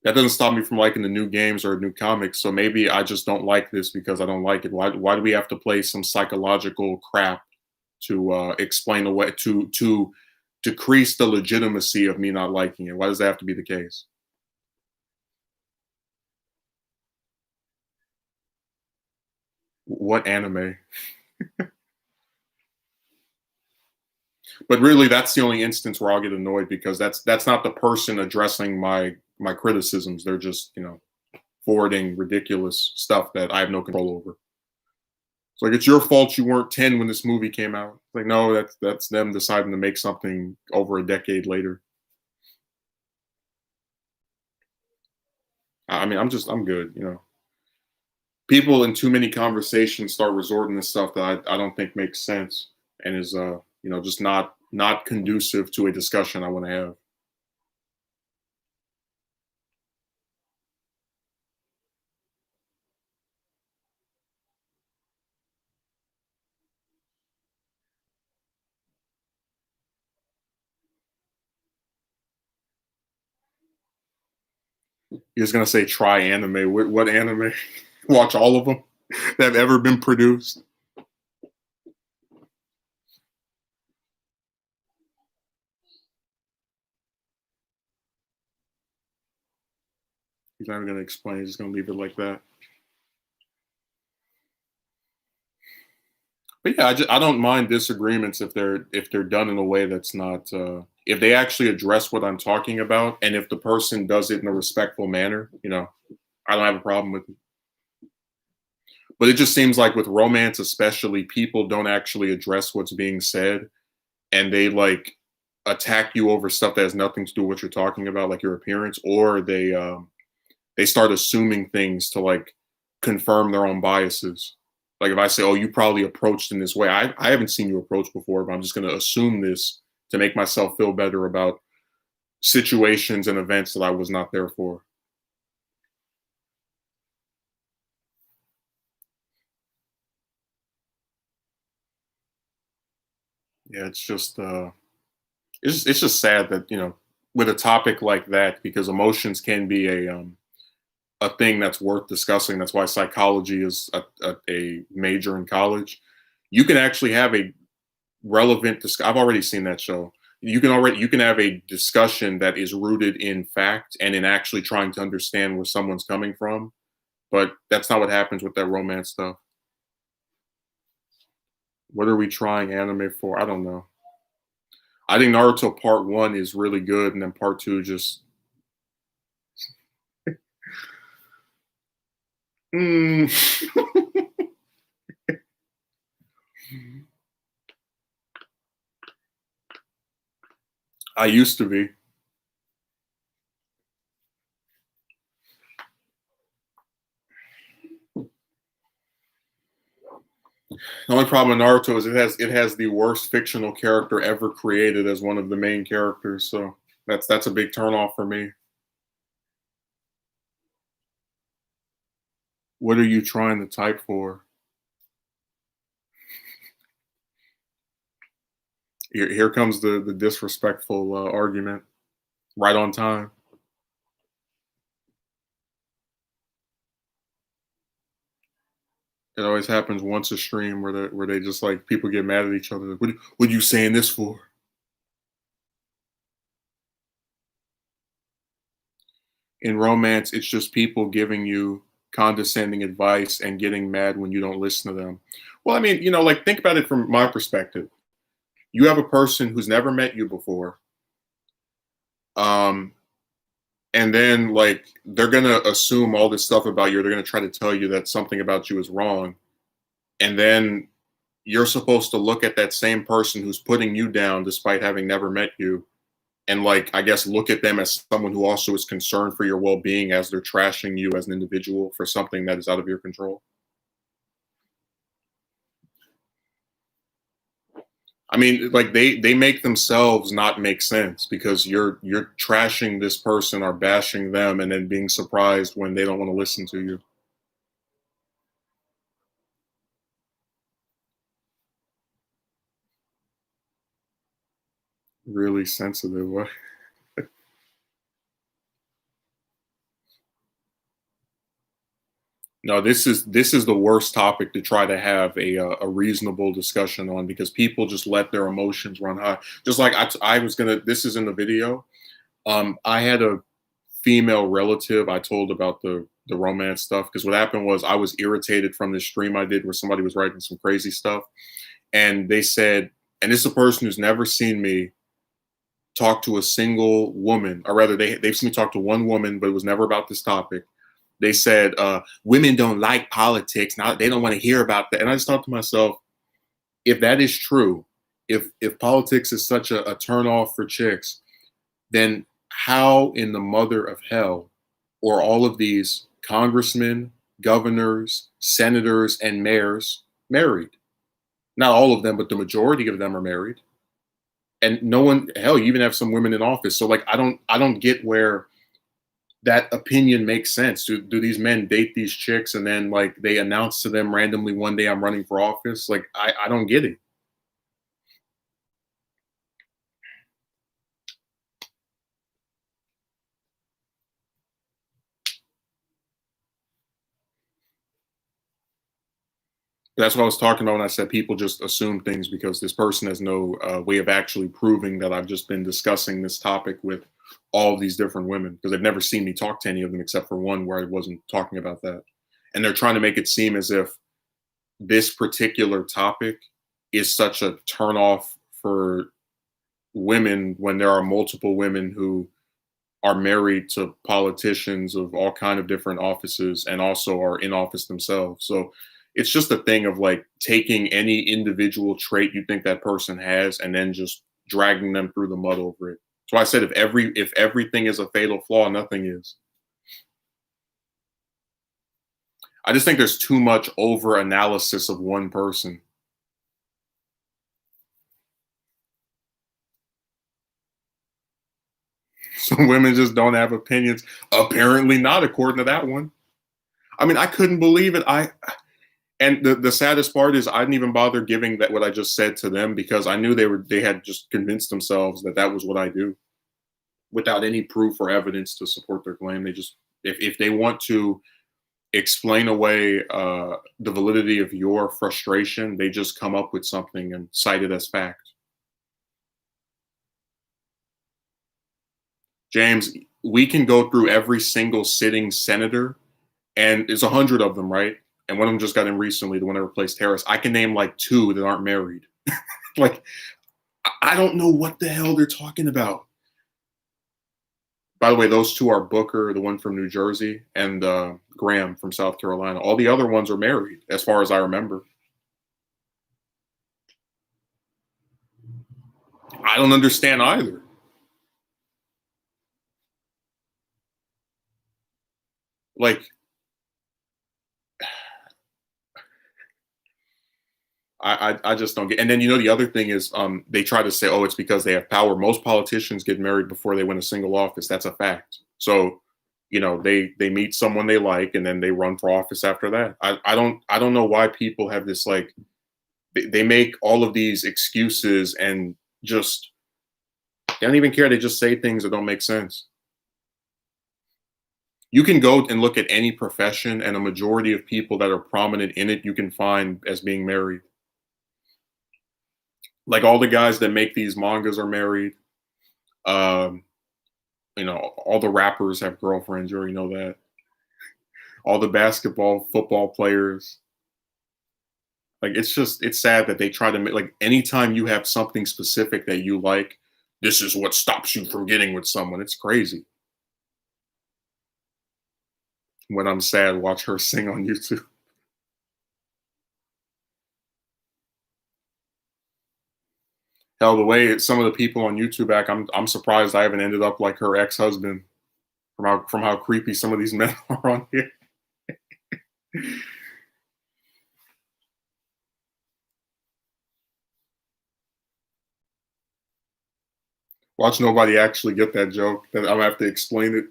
that doesn't stop me from liking the new games or new comics. So maybe I just don't like this because I don't like it. Why do we have to play some psychological crap to explain away to decrease the legitimacy of me not liking it? Why does that have to be the case? What anime? But really, that's the only instance where I'll get annoyed, because that's not the person addressing my criticisms. They're just, you know, forwarding ridiculous stuff that I have no control over. It's like, it's your fault you weren't 10 when this movie came out. Like, no, that's them deciding to make something over a decade later. I mean, I'm good. You know, people in too many conversations start resorting to stuff that I don't think makes sense and is you know, just not conducive to a discussion I want to have. You're just gonna say try anime. What anime? Watch all of them that have ever been produced. He's not even gonna explain. He's just gonna leave it like that. But yeah, I don't mind disagreements if they're done in a way that's not if they actually address what I'm talking about, and if the person does it in a respectful manner, I don't have a problem with it. But it just seems like with romance, especially, people don't actually address what's being said, and they like attack you over stuff that has nothing to do with what you're talking about, like your appearance, or they start assuming things to like confirm their own biases. Like if I say, "Oh, you probably approached in this way," I haven't seen you approach before, but I'm just going to assume this to make myself feel better about situations and events that I was not there for. Yeah, it's just sad that with a topic like that, because emotions can be a thing that's worth discussing. That's why psychology is a major in college. You can actually have a relevant I've already seen that show. You can have a discussion that is rooted in fact and in actually trying to understand where someone's coming from, but that's not what happens with that romance stuff. What are we trying anime for? I don't know. I think Naruto part 1 is really good, and then part 2 just mm. I used to be. The only problem with Naruto is it has the worst fictional character ever created as one of the main characters, so that's a big turnoff for me. What are you trying to type for? Here comes the disrespectful argument right on time. It always happens once a stream where they just like people get mad at each other. Like, what are you saying this for? In romance, it's just people giving you condescending advice and getting mad when you don't listen to them. Well, I mean, like think about it from my perspective. You have a person who's never met you before, um, and then like they're gonna assume all this stuff about you. They're gonna try to tell you that something about you is wrong, and then you're supposed to look at that same person who's putting you down despite having never met you, and like I guess look at them as someone who also is concerned for your well-being as they're trashing you as an individual for something that is out of your control. I mean, like they make themselves not make sense because you're trashing this person or bashing them and then being surprised when they don't want to listen to you. Really sensitive. What? No, this is the worst topic to try to have a reasonable discussion on because people just let their emotions run high. Just like I was gonna. This is in the video. I had a female relative I told about the romance stuff because what happened was I was irritated from this stream I did where somebody was writing some crazy stuff, and they said, and this is a person who's never seen me talk to a single woman, or rather, they've seen me talk to one woman, but it was never about this topic. They said women don't like politics. Now they don't want to hear about that. And I just thought to myself, if that is true, if politics is such a turn off for chicks, then how in the mother of hell or all of these congressmen, governors, senators, and mayors married? Not all of them, but the majority of them are married. And no one, hell, you even have some women in office. So like I don't get where that opinion makes sense. Do these men date these chicks and then like they announce to them randomly one day I'm running for office? Like I don't get it. That's what I was talking about when I said people just assume things because this person has no way of actually proving that I've just been discussing this topic with all these different women because they've never seen me talk to any of them except for one where I wasn't talking about that. And they're trying to make it seem as if this particular topic is such a turnoff for women when there are multiple women who are married to politicians of all kind of different offices and also are in office themselves. So it's just a thing of like taking any individual trait you think that person has and then just dragging them through the mud over it. So I said if everything is a fatal flaw, nothing is. I just think there's too much over analysis of one person. So women just don't have opinions. Apparently not, according to that one. I mean, I couldn't believe it. And the saddest part is I didn't even bother giving that what I just said to them because I knew they had just convinced themselves that that was what I do without any proof or evidence to support their claim. They just if they want to explain away the validity of your frustration, they just come up with something and cite it as fact. James, we can go through every single sitting senator, and there's 100 of them, right? And one of them just got in recently, the one that replaced Harris. I can name like two that aren't married. Like, I don't know what the hell they're talking about. By the way, those two are Booker, the one from New Jersey, and Graham from South Carolina. All the other ones are married, as far as I remember. I don't understand either. Like, I just don't get. And then the other thing is they try to say, oh, it's because they have power. Most politicians get married before they win a single office. That's a fact. So they meet someone they like and then they run for office after that. I don't know why people have this like they make all of these excuses and just they don't even care. They just say things that don't make sense. You can go and look at any profession, and a majority of people that are prominent in it, you can find as being married. Like all the guys that make these mangas are married. Um, all the rappers have girlfriends. You already know that. All the basketball, football players. Like it's sad that they try to make like anytime you have something specific that you like, this is what stops you from getting with someone. It's crazy. When I'm sad, watch her sing on YouTube. Hell, the way some of the people on YouTube act, I'm surprised I haven't ended up like her ex husband from how creepy some of these men are on here. Watch nobody actually get that joke. That I'm gonna have to explain it.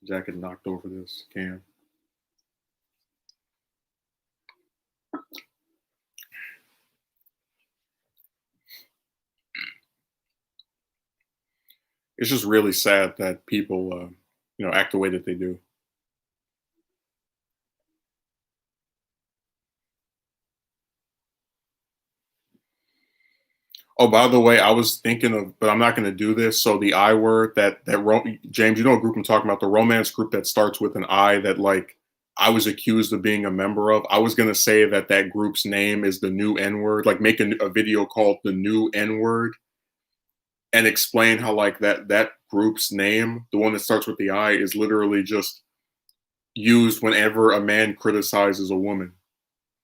Jacket knocked over this can. It's just really sad that people, act the way that they do. Oh, by the way, I was thinking of, but I'm not going to do this. So the I word James, you know a group I'm talking about, the romance group that starts with an I that like I was accused of being a member of. I was going to say that group's name is the new N word, like make a video called the new N word and explain how like that group's name, the one that starts with the I, is literally just used whenever a man criticizes a woman.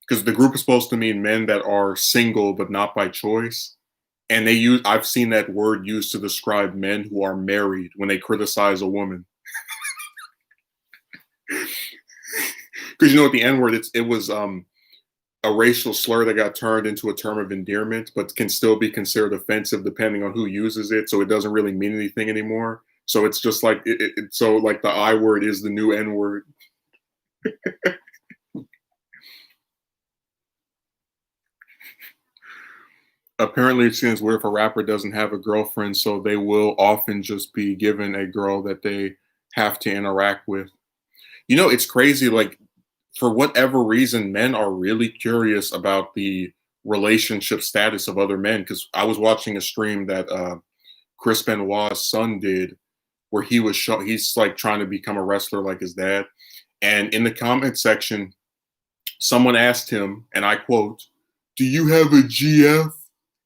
Because the group is supposed to mean men that are single but not by choice. And I've seen that word used to describe men who are married when they criticize a woman. Because with the N word, it was a racial slur that got turned into a term of endearment, but can still be considered offensive depending on who uses it. So it doesn't really mean anything anymore. So it's just like so like the I word is the new N word. Apparently, it seems weird if a rapper doesn't have a girlfriend, so they will often just be given a girl that they have to interact with. You know, it's crazy. Like, for whatever reason, men are really curious about the relationship status of other men. Because I was watching a stream that Chris Benoit's son did, where he's like trying to become a wrestler like his dad, and in the comment section, someone asked him, and I quote, "Do you have a GF?"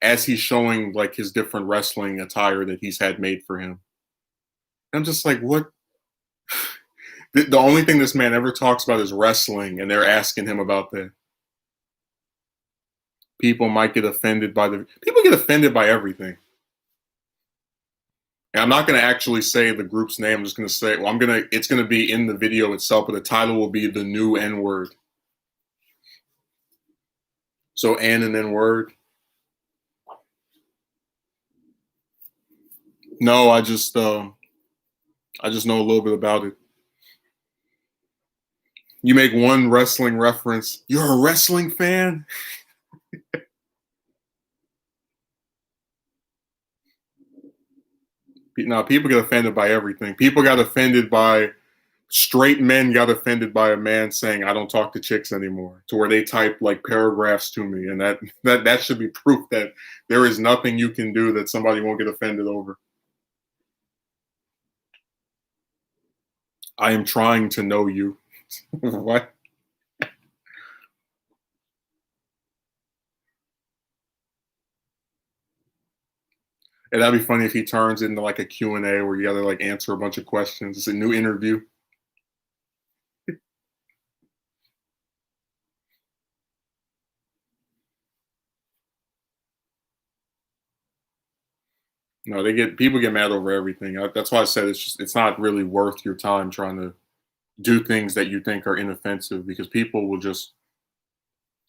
As he's showing like his different wrestling attire that he's had made for him. I'm just like, what? The only thing this man ever talks about is wrestling, and they're asking him about that. People might get offended by people get offended by everything. And I'm not going to actually say the group's name. I'm just going to say, well, it's going to be in the video itself, but the title will be the new N word. So N and N word. No, I just know a little bit about it. You make one wrestling reference. You're a wrestling fan? No, people get offended by everything. People got offended by straight men got offended by a man saying I don't talk to chicks anymore, to where they type like paragraphs to me, and that should be proof that there is nothing you can do that somebody won't get offended over. I am trying to know you. What? And that'd be funny if he turns into like a Q&A where you gotta like answer a bunch of questions. It's a new interview. No, people get mad over everything. That's why I said it's not really worth your time trying to do things that you think are inoffensive, because people will just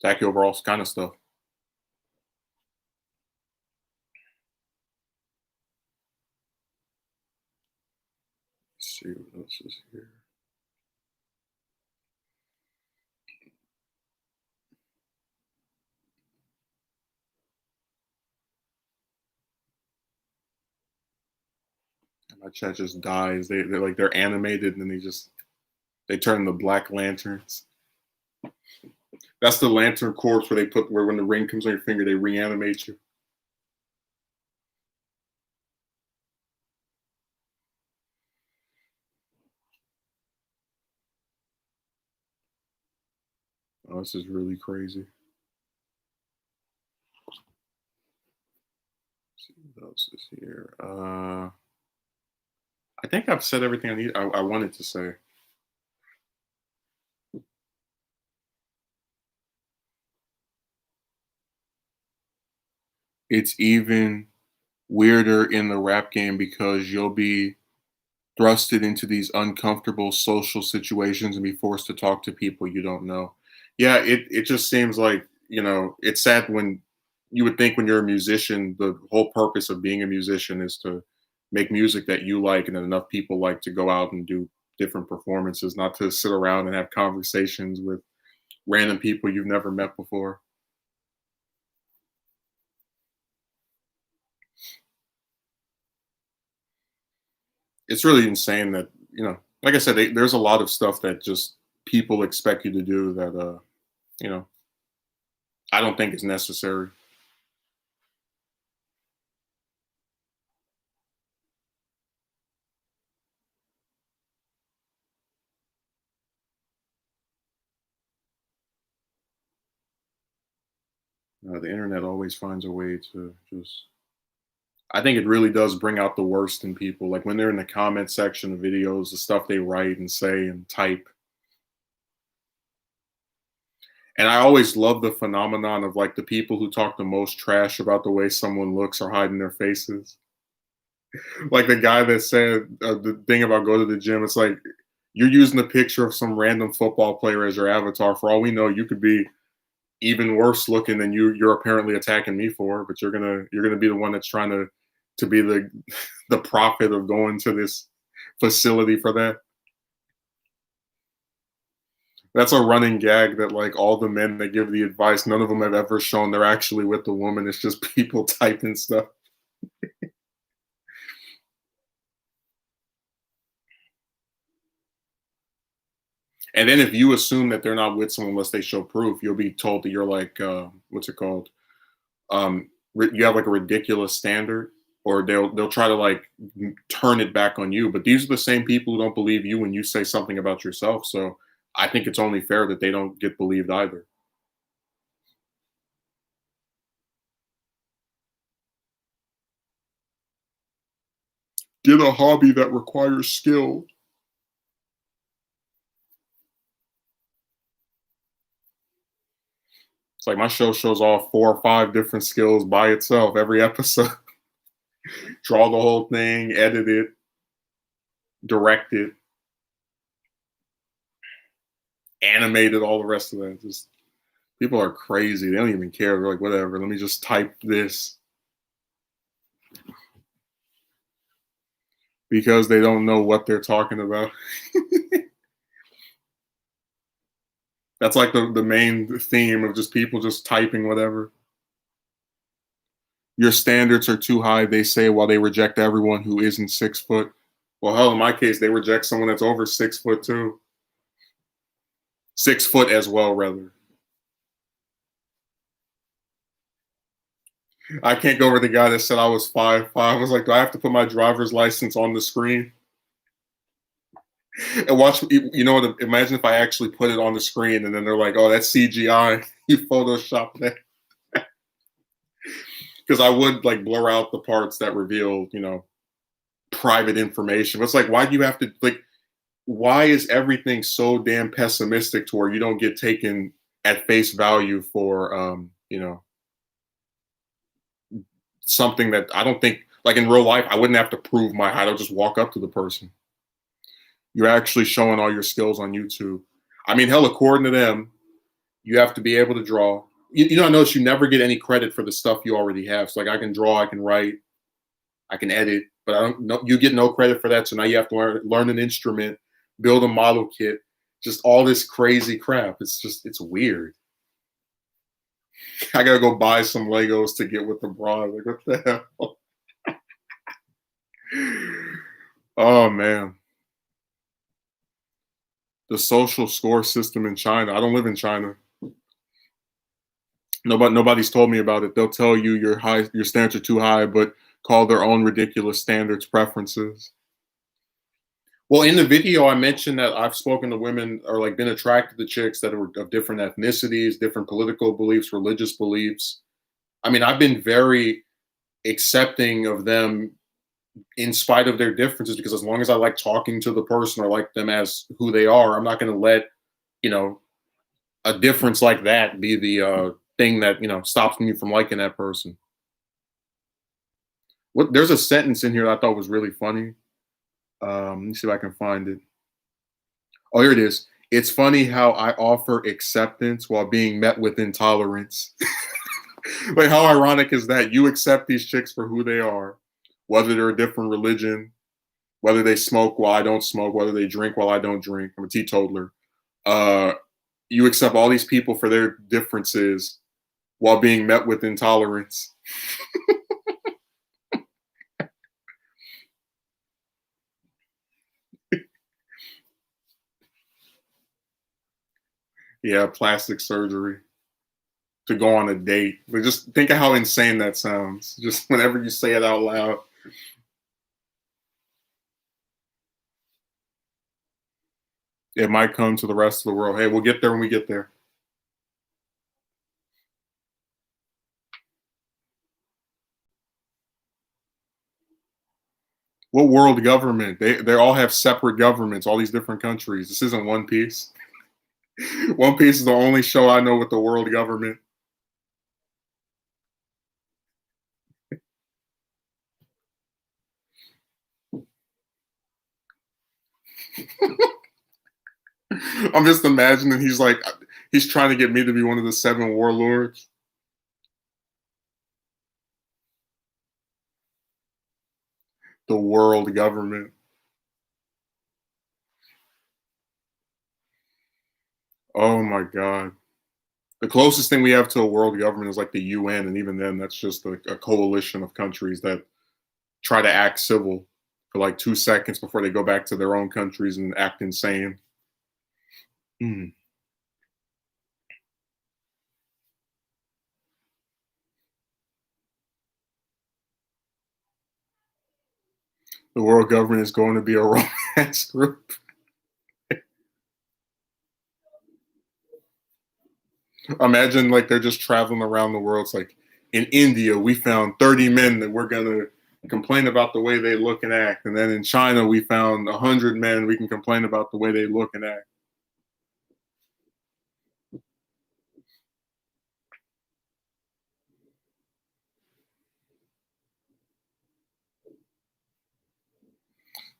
attack you over all kind of stuff. Let's see what else is here. My chat just dies. They're animated, and then they turn the black lanterns. That's the lantern corpse where they put where when the ring comes on your finger, they reanimate you. Oh, this is really crazy. Let's see what else is here. I think I've said everything I wanted to say. It's even weirder in the rap game because you'll be thrusted into these uncomfortable social situations and be forced to talk to people you don't know. Yeah, it just seems like, it's sad when you would think when you're a musician, the whole purpose of being a musician is to make music that you like and that enough people like to go out and do different performances, not to sit around and have conversations with random people you've never met before. It's really insane that, like I said, there's a lot of stuff that just people expect you to do that, you know, I don't think is necessary. The internet always finds a way to just. I think it really does bring out the worst in people. Like when they're in the comment section of videos, the stuff they write and say and type. And I always love the phenomenon of like the people who talk the most trash about the way someone looks are hiding their faces. Like the guy that said the thing about go to the gym, it's like you're using a picture of some random football player as your avatar. For all we know, you could be even worse looking than you're apparently attacking me for, but you're gonna be the one that's trying to be the the prophet of going to this facility for that. That's a running gag that like all the men that give the advice, none of them have ever shown they're actually with the woman. It's just people typing stuff. And then if you assume that they're not with someone unless they show proof, you'll be told that you're like, what's it called? You have like a ridiculous standard, or they'll try to like turn it back on you. But these are the same people who don't believe you when you say something about yourself. So I think it's only fair that they don't get believed either. Get a hobby that requires skill. It's like my show shows off 4 or 5 different skills by itself every episode. Draw the whole thing, edit it, direct it, animate it, all the rest of that. Just people are crazy. They don't even care. They're like, whatever, let me just type this because they don't know what they're talking about. That's like the main theme of just people just typing whatever. Your standards are too high, they say, while they reject everyone who isn't 6 foot. Well, hell, in my case, they reject someone that's over 6 foot too. 6 foot as well, rather. I can't go over the guy that said I was 5'5". I was like, do I have to put my driver's license on the screen? And watch, you know what? Imagine if I actually put it on the screen and then they're like, oh, that's CGI. You photoshopped that. Because I would like blur out the parts that reveal, private information. But it's like, why do you have to, like, why is everything so damn pessimistic to where you don't get taken at face value for, something that I don't think, like in real life, I wouldn't have to prove my height. I'll just walk up to the person. You're actually showing all your skills on YouTube. I mean, hell, according to them, you have to be able to draw. I notice you never get any credit for the stuff you already have. So like I can draw, I can write, I can edit, but I don't know, you get no credit for that. So now you have to learn an instrument, build a model kit, just all this crazy crap. It's weird. I gotta go buy some Legos to get with the bra. Like, what the hell? Oh man. The social score system in China. I don't live in China. Nobody's told me about it. They'll tell you your standards are too high, but call their own ridiculous standards preferences. Well, in the video, I mentioned that I've spoken to women or like been attracted to chicks that are of different ethnicities, different political beliefs, religious beliefs. I mean, I've been very accepting of them in spite of their differences because as long as I like talking to the person or like them as who they are, I'm not going to let, you know, a difference like that be the thing that, stops me from liking that person. There's a sentence in here that I thought was really funny. Let me see if I can find it. Oh, here it is. It's funny how I offer acceptance while being met with intolerance. Like, how ironic is that? You accept these chicks for who they are, whether they're a different religion, whether they smoke while I don't smoke, whether they drink while I don't drink. I'm a teetotaler. You accept all these people for their differences while being met with intolerance. Yeah, plastic surgery to go on a date. But just think of how insane that sounds. Just whenever you say it out loud. It might come to the rest of the world. Hey, we'll get there when we get there. What world government? They all have separate governments, all these different countries. This isn't One Piece. One Piece is the only show I know with the world government. I'm just imagining he's trying to get me to be one of the 7 warlords. The world government. Oh my god. The closest thing we have to a world government is like the UN, and even then, that's just a coalition of countries that try to act civil for like 2 seconds before they go back to their own countries and act insane. Hmm. The world government is going to be a romance group. Imagine like they're just traveling around the world. It's like in India, we found 30 men that we're gonna complain about the way they look and act, and then in China, we found 100 men we can complain about the way they look and act.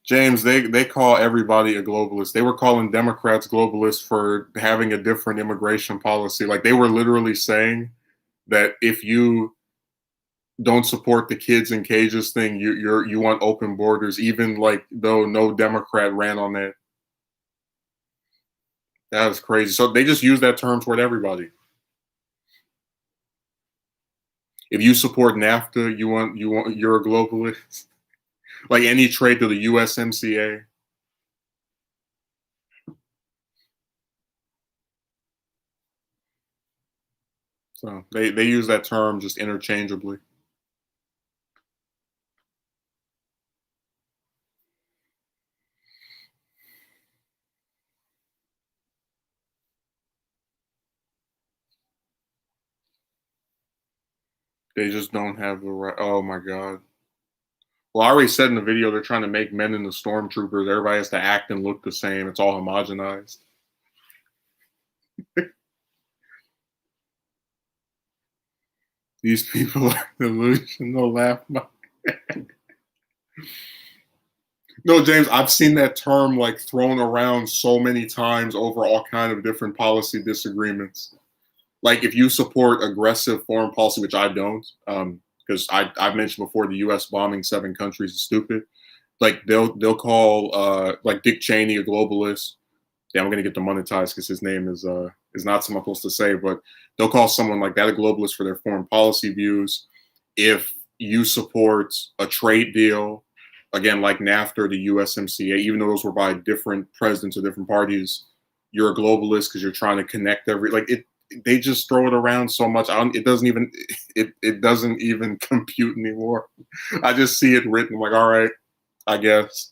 James, they call everybody a globalist. They were calling Democrats globalists for having a different immigration policy. Like they were literally saying that if you don't support the kids in cages thing, you want open borders, even like though no Democrat ran on that. That was crazy. So they just use that term toward everybody. If you support NAFTA, you're a globalist. Like any trade to the USMCA. So they use that term just interchangeably. They just don't have the right. Oh my god. Well, I already said in the video they're trying to make men into stormtroopers. Everybody has to act and look the same. It's all homogenized. These people are delusional. Laugh. No, James, I've seen that term like thrown around so many times over all kind of different policy disagreements. Like if you support aggressive foreign policy, which I don't, because I've mentioned before the U.S. bombing 7 countries is stupid. Like they'll call like Dick Cheney a globalist. Yeah, I'm gonna get demonetized because his name is not something I'm supposed to say, but they'll call someone like that a globalist for their foreign policy views. If you support a trade deal, again like NAFTA or the USMCA, even though those were by different presidents or different parties, you're a globalist because you're trying to connect every like it. They just throw it around so much. It doesn't even it doesn't even compute anymore. I just see it written I'm like, all right, I guess.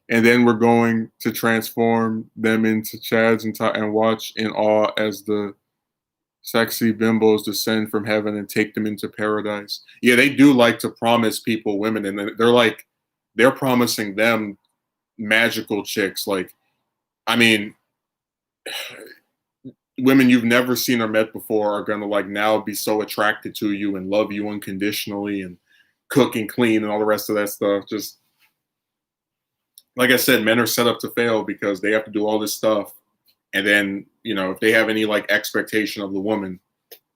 And then we're going to transform them into Chads and watch in awe as the sexy bimbos descend from heaven and take them into paradise. Yeah, they do like to promise people women, and they're like, they're promising them magical chicks. Like, I mean, women you've never seen or met before are gonna like now be so attracted to you and love you unconditionally and cook and clean and all the rest of that stuff. Just like I said, men are set up to fail because they have to do all this stuff, and then if they have any like expectation of the woman,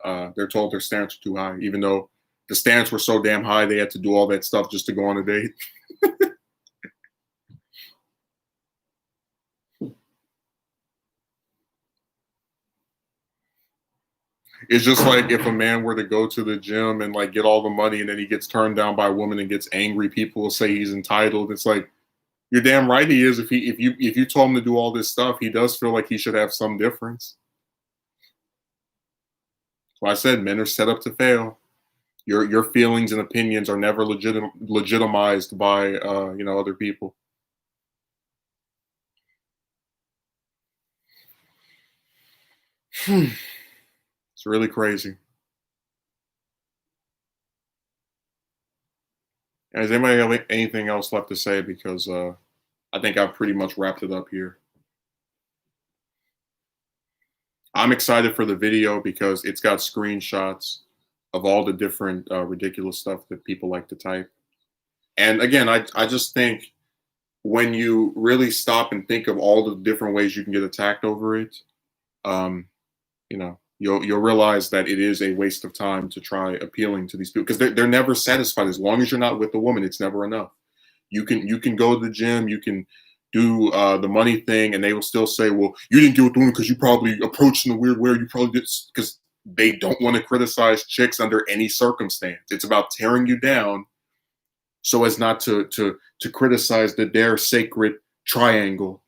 they're told their standards are too high, even though the standards were so damn high they had to do all that stuff just to go on a date. It's just like if a man were to go to the gym and like get all the money and then he gets turned down by a woman and gets angry, people will say he's entitled. It's like you're damn right he is. If you told him to do all this stuff, he does feel like he should have some difference. So I said men are set up to fail. Your feelings and opinions are never legitimized by other people. It's really crazy. Does anybody have anything else left to say? Because I think I've pretty much wrapped it up here. I'm excited for the video because it's got screenshots of all the different ridiculous stuff that people like to type. And again, I just think when you really stop and think of all the different ways you can get attacked over it, you'll realize that it is a waste of time to try appealing to these people because they're never satisfied. As long as you're not with the woman, it's never enough. You can go to the gym, you can do the money thing, and they will still say, "Well, you didn't get with the woman because you probably approached in a weird way. You probably did," because they don't want to criticize chicks under any circumstance. It's about tearing you down so as not to criticize their sacred triangle.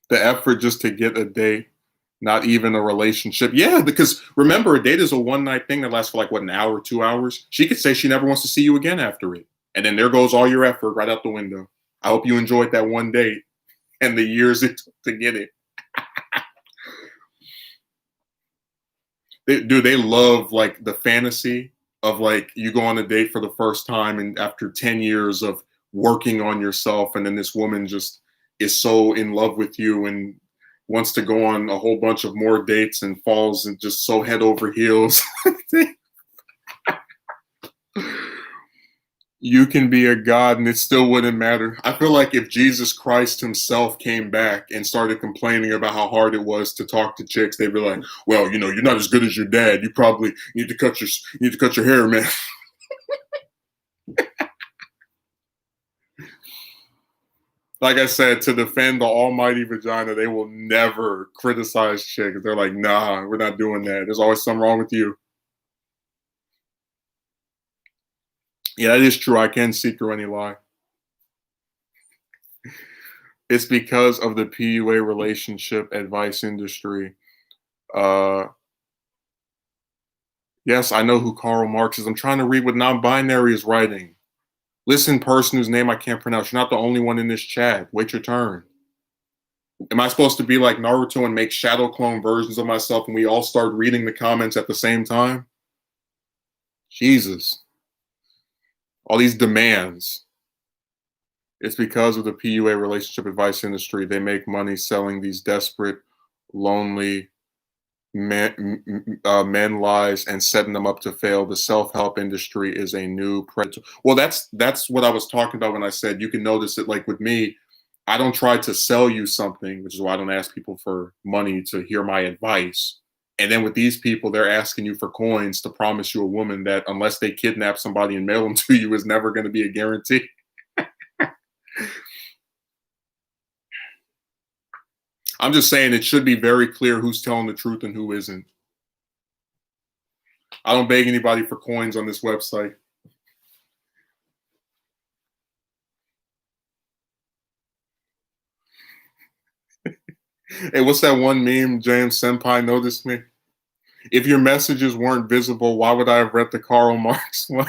The effort just to get a date, not even a relationship. Yeah, because remember, a date is a one night thing that lasts for like what, an hour, 2 hours. She could say she never wants to see you again after it, and then there goes all your effort right out the window. I hope you enjoyed that one date and the years it took to get it. They love like the fantasy of like you go on a date for the first time, and after 10 years of working on yourself, and then this woman just is so in love with you and wants to go on a whole bunch of more dates and falls and just so head over heels. You can be a god and it still wouldn't matter. I feel like if Jesus Christ himself came back and started complaining about how hard it was to talk to chicks, they'd be like, "Well, you know, you're not as good as your dad. You probably need to cut your hair, man." Like I said, to defend the almighty vagina, they will never criticize chicks. They're like, "Nah, we're not doing that. There's always something wrong with you." Yeah, that is true. I can see through any lie. It's because of the PUA relationship advice industry. Uh, yes, I know who Karl Marx is. I'm trying to read what non-binary is writing. Listen, person whose name I can't pronounce. You're not the only one in this chat. Wait your turn. Am I supposed to be like Naruto and make shadow clone versions of myself and we all start reading the comments at the same time? Jesus. All these demands. It's because of the PUA relationship advice industry. They make money selling these desperate, lonely men lies and setting them up to fail. The self-help industry is a new predator. Well, that's what I was talking about when I said you can notice it. Like with me, I don't try to sell you something, which is why I don't ask people for money to hear my advice. And then with these people, they're asking you for coins to promise you a woman that unless they kidnap somebody and mail them to you is never going to be a guarantee. I'm just saying it should be very clear who's telling the truth and who isn't. I don't beg anybody for coins on this website. Hey, what's that one meme? James Senpai noticed me. If your messages weren't visible, why would I have read the Karl Marx one?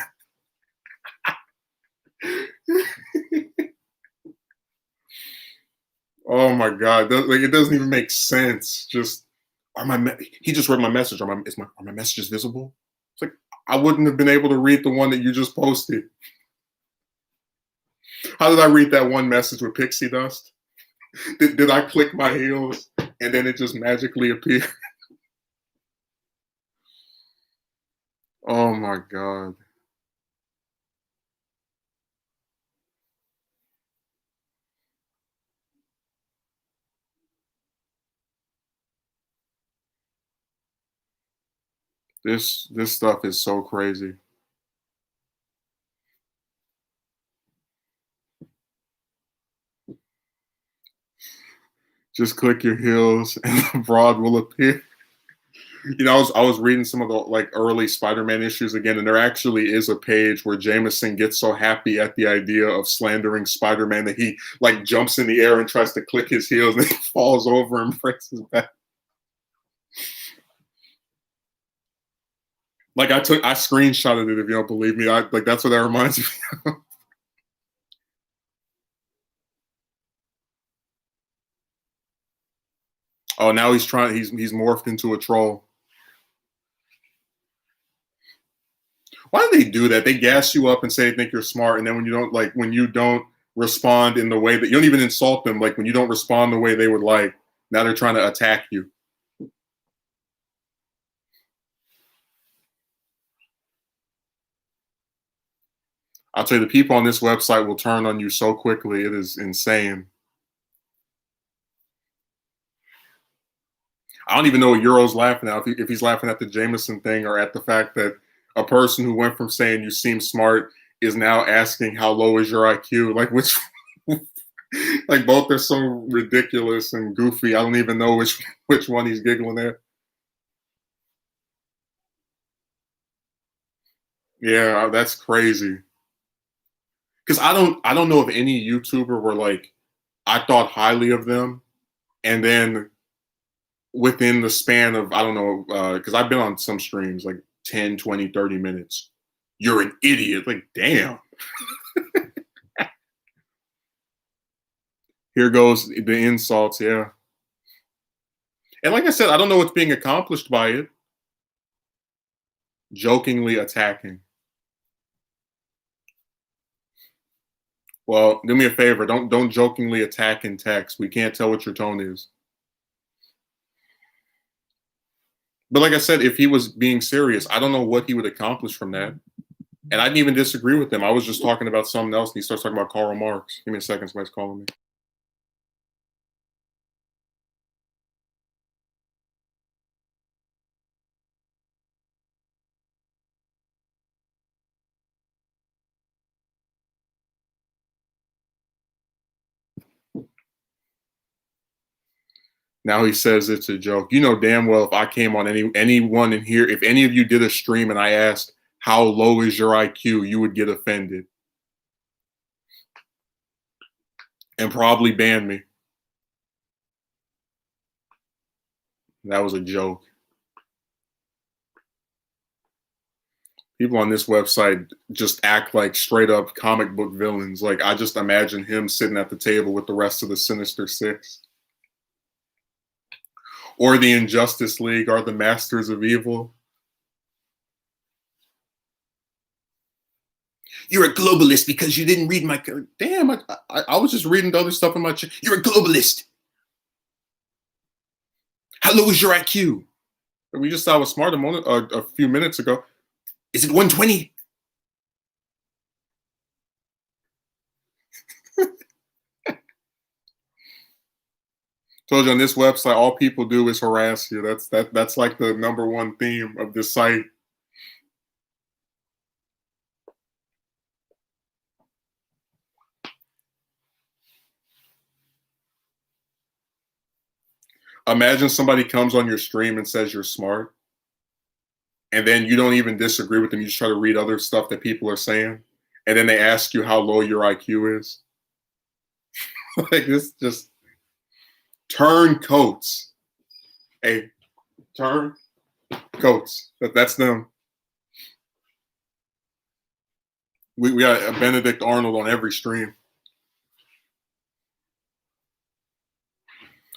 Oh my god, like it doesn't even make sense. Just he just read my message. Are my messages visible? It's like I wouldn't have been able to read the one that you just posted. How did I read that one message with pixie dust? Did I click my heels and then it just magically appeared? Oh my god. This stuff is so crazy. Just click your heels and the broad will appear. You know, I was reading some of the like early Spider-Man issues again, and there actually is a page where Jameson gets so happy at the idea of slandering Spider-Man that he like jumps in the air and tries to click his heels and he falls over and breaks his back. Like I screenshotted it if you don't believe me. I like that's what that reminds me of. Oh, now he's morphed into a troll. Why do they do that? They gas you up and say they think you're smart, and then when you don't respond in the way that you don't even insult them, like when you don't respond the way they would like, now they're trying to attack you. I'll tell you, the people on this website will turn on you so quickly. It is insane. I don't even know what Euro's laughing at. If he's laughing at the Jameson thing or at the fact that a person who went from saying you seem smart is now asking how low is your IQ. Like which, like both are so ridiculous and goofy. I don't even know which one he's giggling at. Yeah, that's crazy. Because I don't know of any YouTuber where like I thought highly of them And then within the span of, I don't know, because I've been on some streams like 10, 20, 30 minutes. You're an idiot. Like, damn. Here goes the insults. Yeah. And like I said, I don't know what's being accomplished by it. Jokingly attacking. Well, do me a favor. Don't jokingly attack in text. We can't tell what your tone is. But like I said, if he was being serious, I don't know what he would accomplish from that. And I didn't even disagree with him. I was just talking about something else, and he starts talking about Karl Marx. Give me a second. Somebody's calling me. Now he says it's a joke. You know damn well if I came on anyone in here, if any of you did a stream and I asked how low is your IQ, you would get offended and probably ban me. That was a joke. People on this website just act like straight up comic book villains. Like I just imagine him sitting at the table with the rest of the Sinister Six. Or the Injustice League, or the Masters of Evil. You're a globalist because you didn't read my. Damn, I was just reading the other stuff in my. You're a globalist. How low is your IQ? We just saw a smart a few minutes ago. Is it 120? Told you on this website, all people do is harass you. That's like the number one theme of this site. Imagine somebody comes on your stream and says you're smart, and then you don't even disagree with them. You just try to read other stuff that people are saying, and then they ask you how low your IQ is. Like this, just turncoats. Hey, turncoats. That's them. We got a Benedict Arnold on every stream.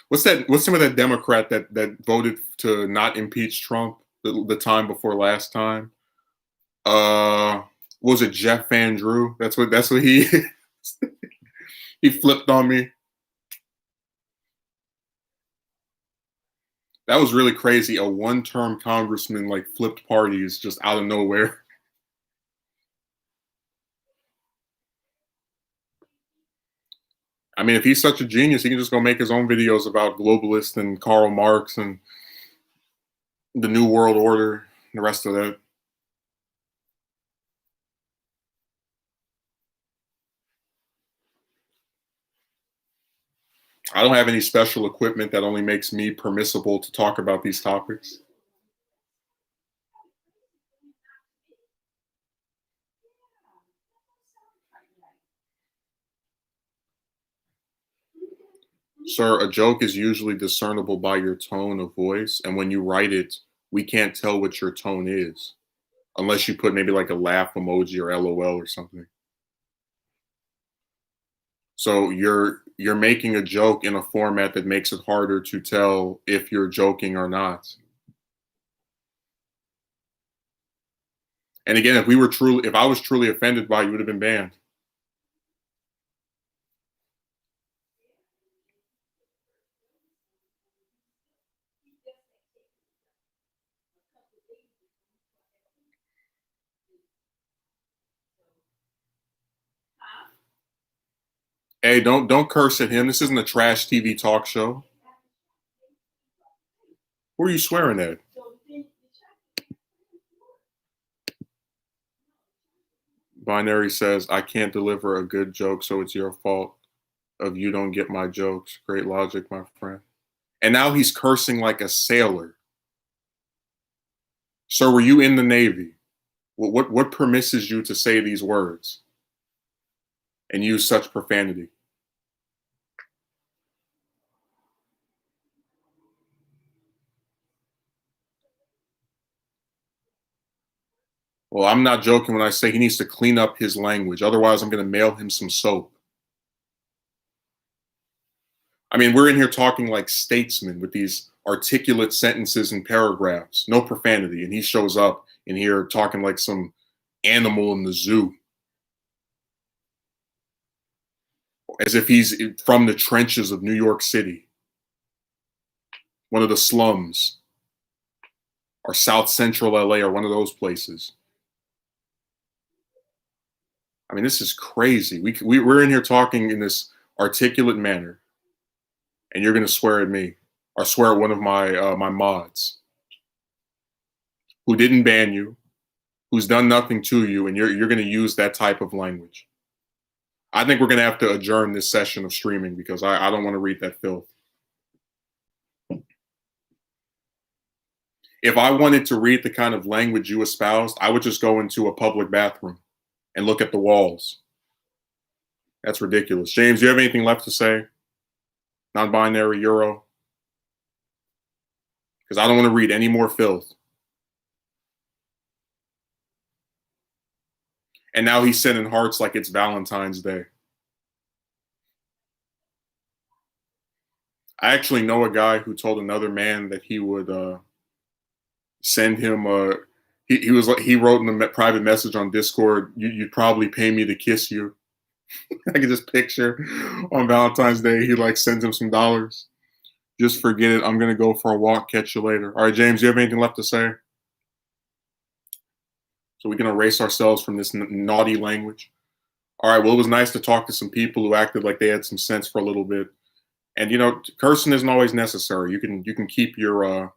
What's that? What's some of that Democrat that voted to not impeach Trump the time before last time? What was it, Jeff Van Drew? That's what he he flipped on me. That was really crazy. A one-term congressman like flipped parties just out of nowhere. I mean, if he's such a genius, he can just go make his own videos about globalists and Karl Marx and the New World Order and the rest of that. I don't have any special equipment that only makes me permissible to talk about these topics. Sir, a joke is usually discernible by your tone of voice. And when you write it, we can't tell what your tone is unless you put maybe like a laugh emoji or LOL or something. So you're making a joke in a format that makes it harder to tell if you're joking or not. And again, if I was truly offended by it, you would have been banned. Hey, don't curse at him. This isn't a trash TV talk show. Who are you swearing at? Binary says, I can't deliver a good joke, so it's your fault of you don't get my jokes. Great logic, my friend. And now he's cursing like a sailor. Sir, were you in the Navy? What permisses you to say these words and use such profanity? Well, I'm not joking when I say he needs to clean up his language. Otherwise, I'm going to mail him some soap. I mean, we're in here talking like statesmen with these articulate sentences and paragraphs, no profanity. And he shows up in here talking like some animal in the zoo, as if he's from the trenches of New York City, one of the slums, or South Central LA, or one of those places. I mean, this is crazy. We're in here talking in this articulate manner, and you're going to swear at me or swear at one of my mods who didn't ban you, who's done nothing to you, and you're going to use that type of language. I think we're going to have to adjourn this session of streaming because I don't want to read that filth. If I wanted to read the kind of language you espoused, I would just go into a public bathroom and look at the walls. That's ridiculous. James, do you have anything left to say? Non-binary Euro? Because I don't want to read any more filth. And now he's sending hearts like it's Valentine's Day. I actually know a guy who told another man that he would send him he wrote in a private message on Discord, you'd probably pay me to kiss you. I can just picture on Valentine's Day, he like sends him some dollars. Just forget it. I'm going to go for a walk. Catch you later. All right, James, do you have anything left to say? So we can erase ourselves from this naughty language. All right, well, it was nice to talk to some people who acted like they had some sense for a little bit. And, you know, cursing isn't always necessary. You can keep your, you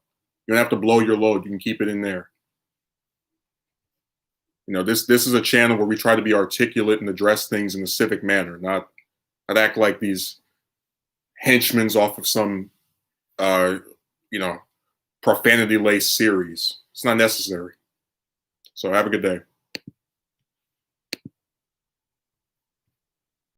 don't have to blow your load. You can keep it in there. You know, this is a channel where we try to be articulate and address things in a civic manner, not act like these henchmen off of some, you know, profanity-laced series. It's not necessary. So have a good day.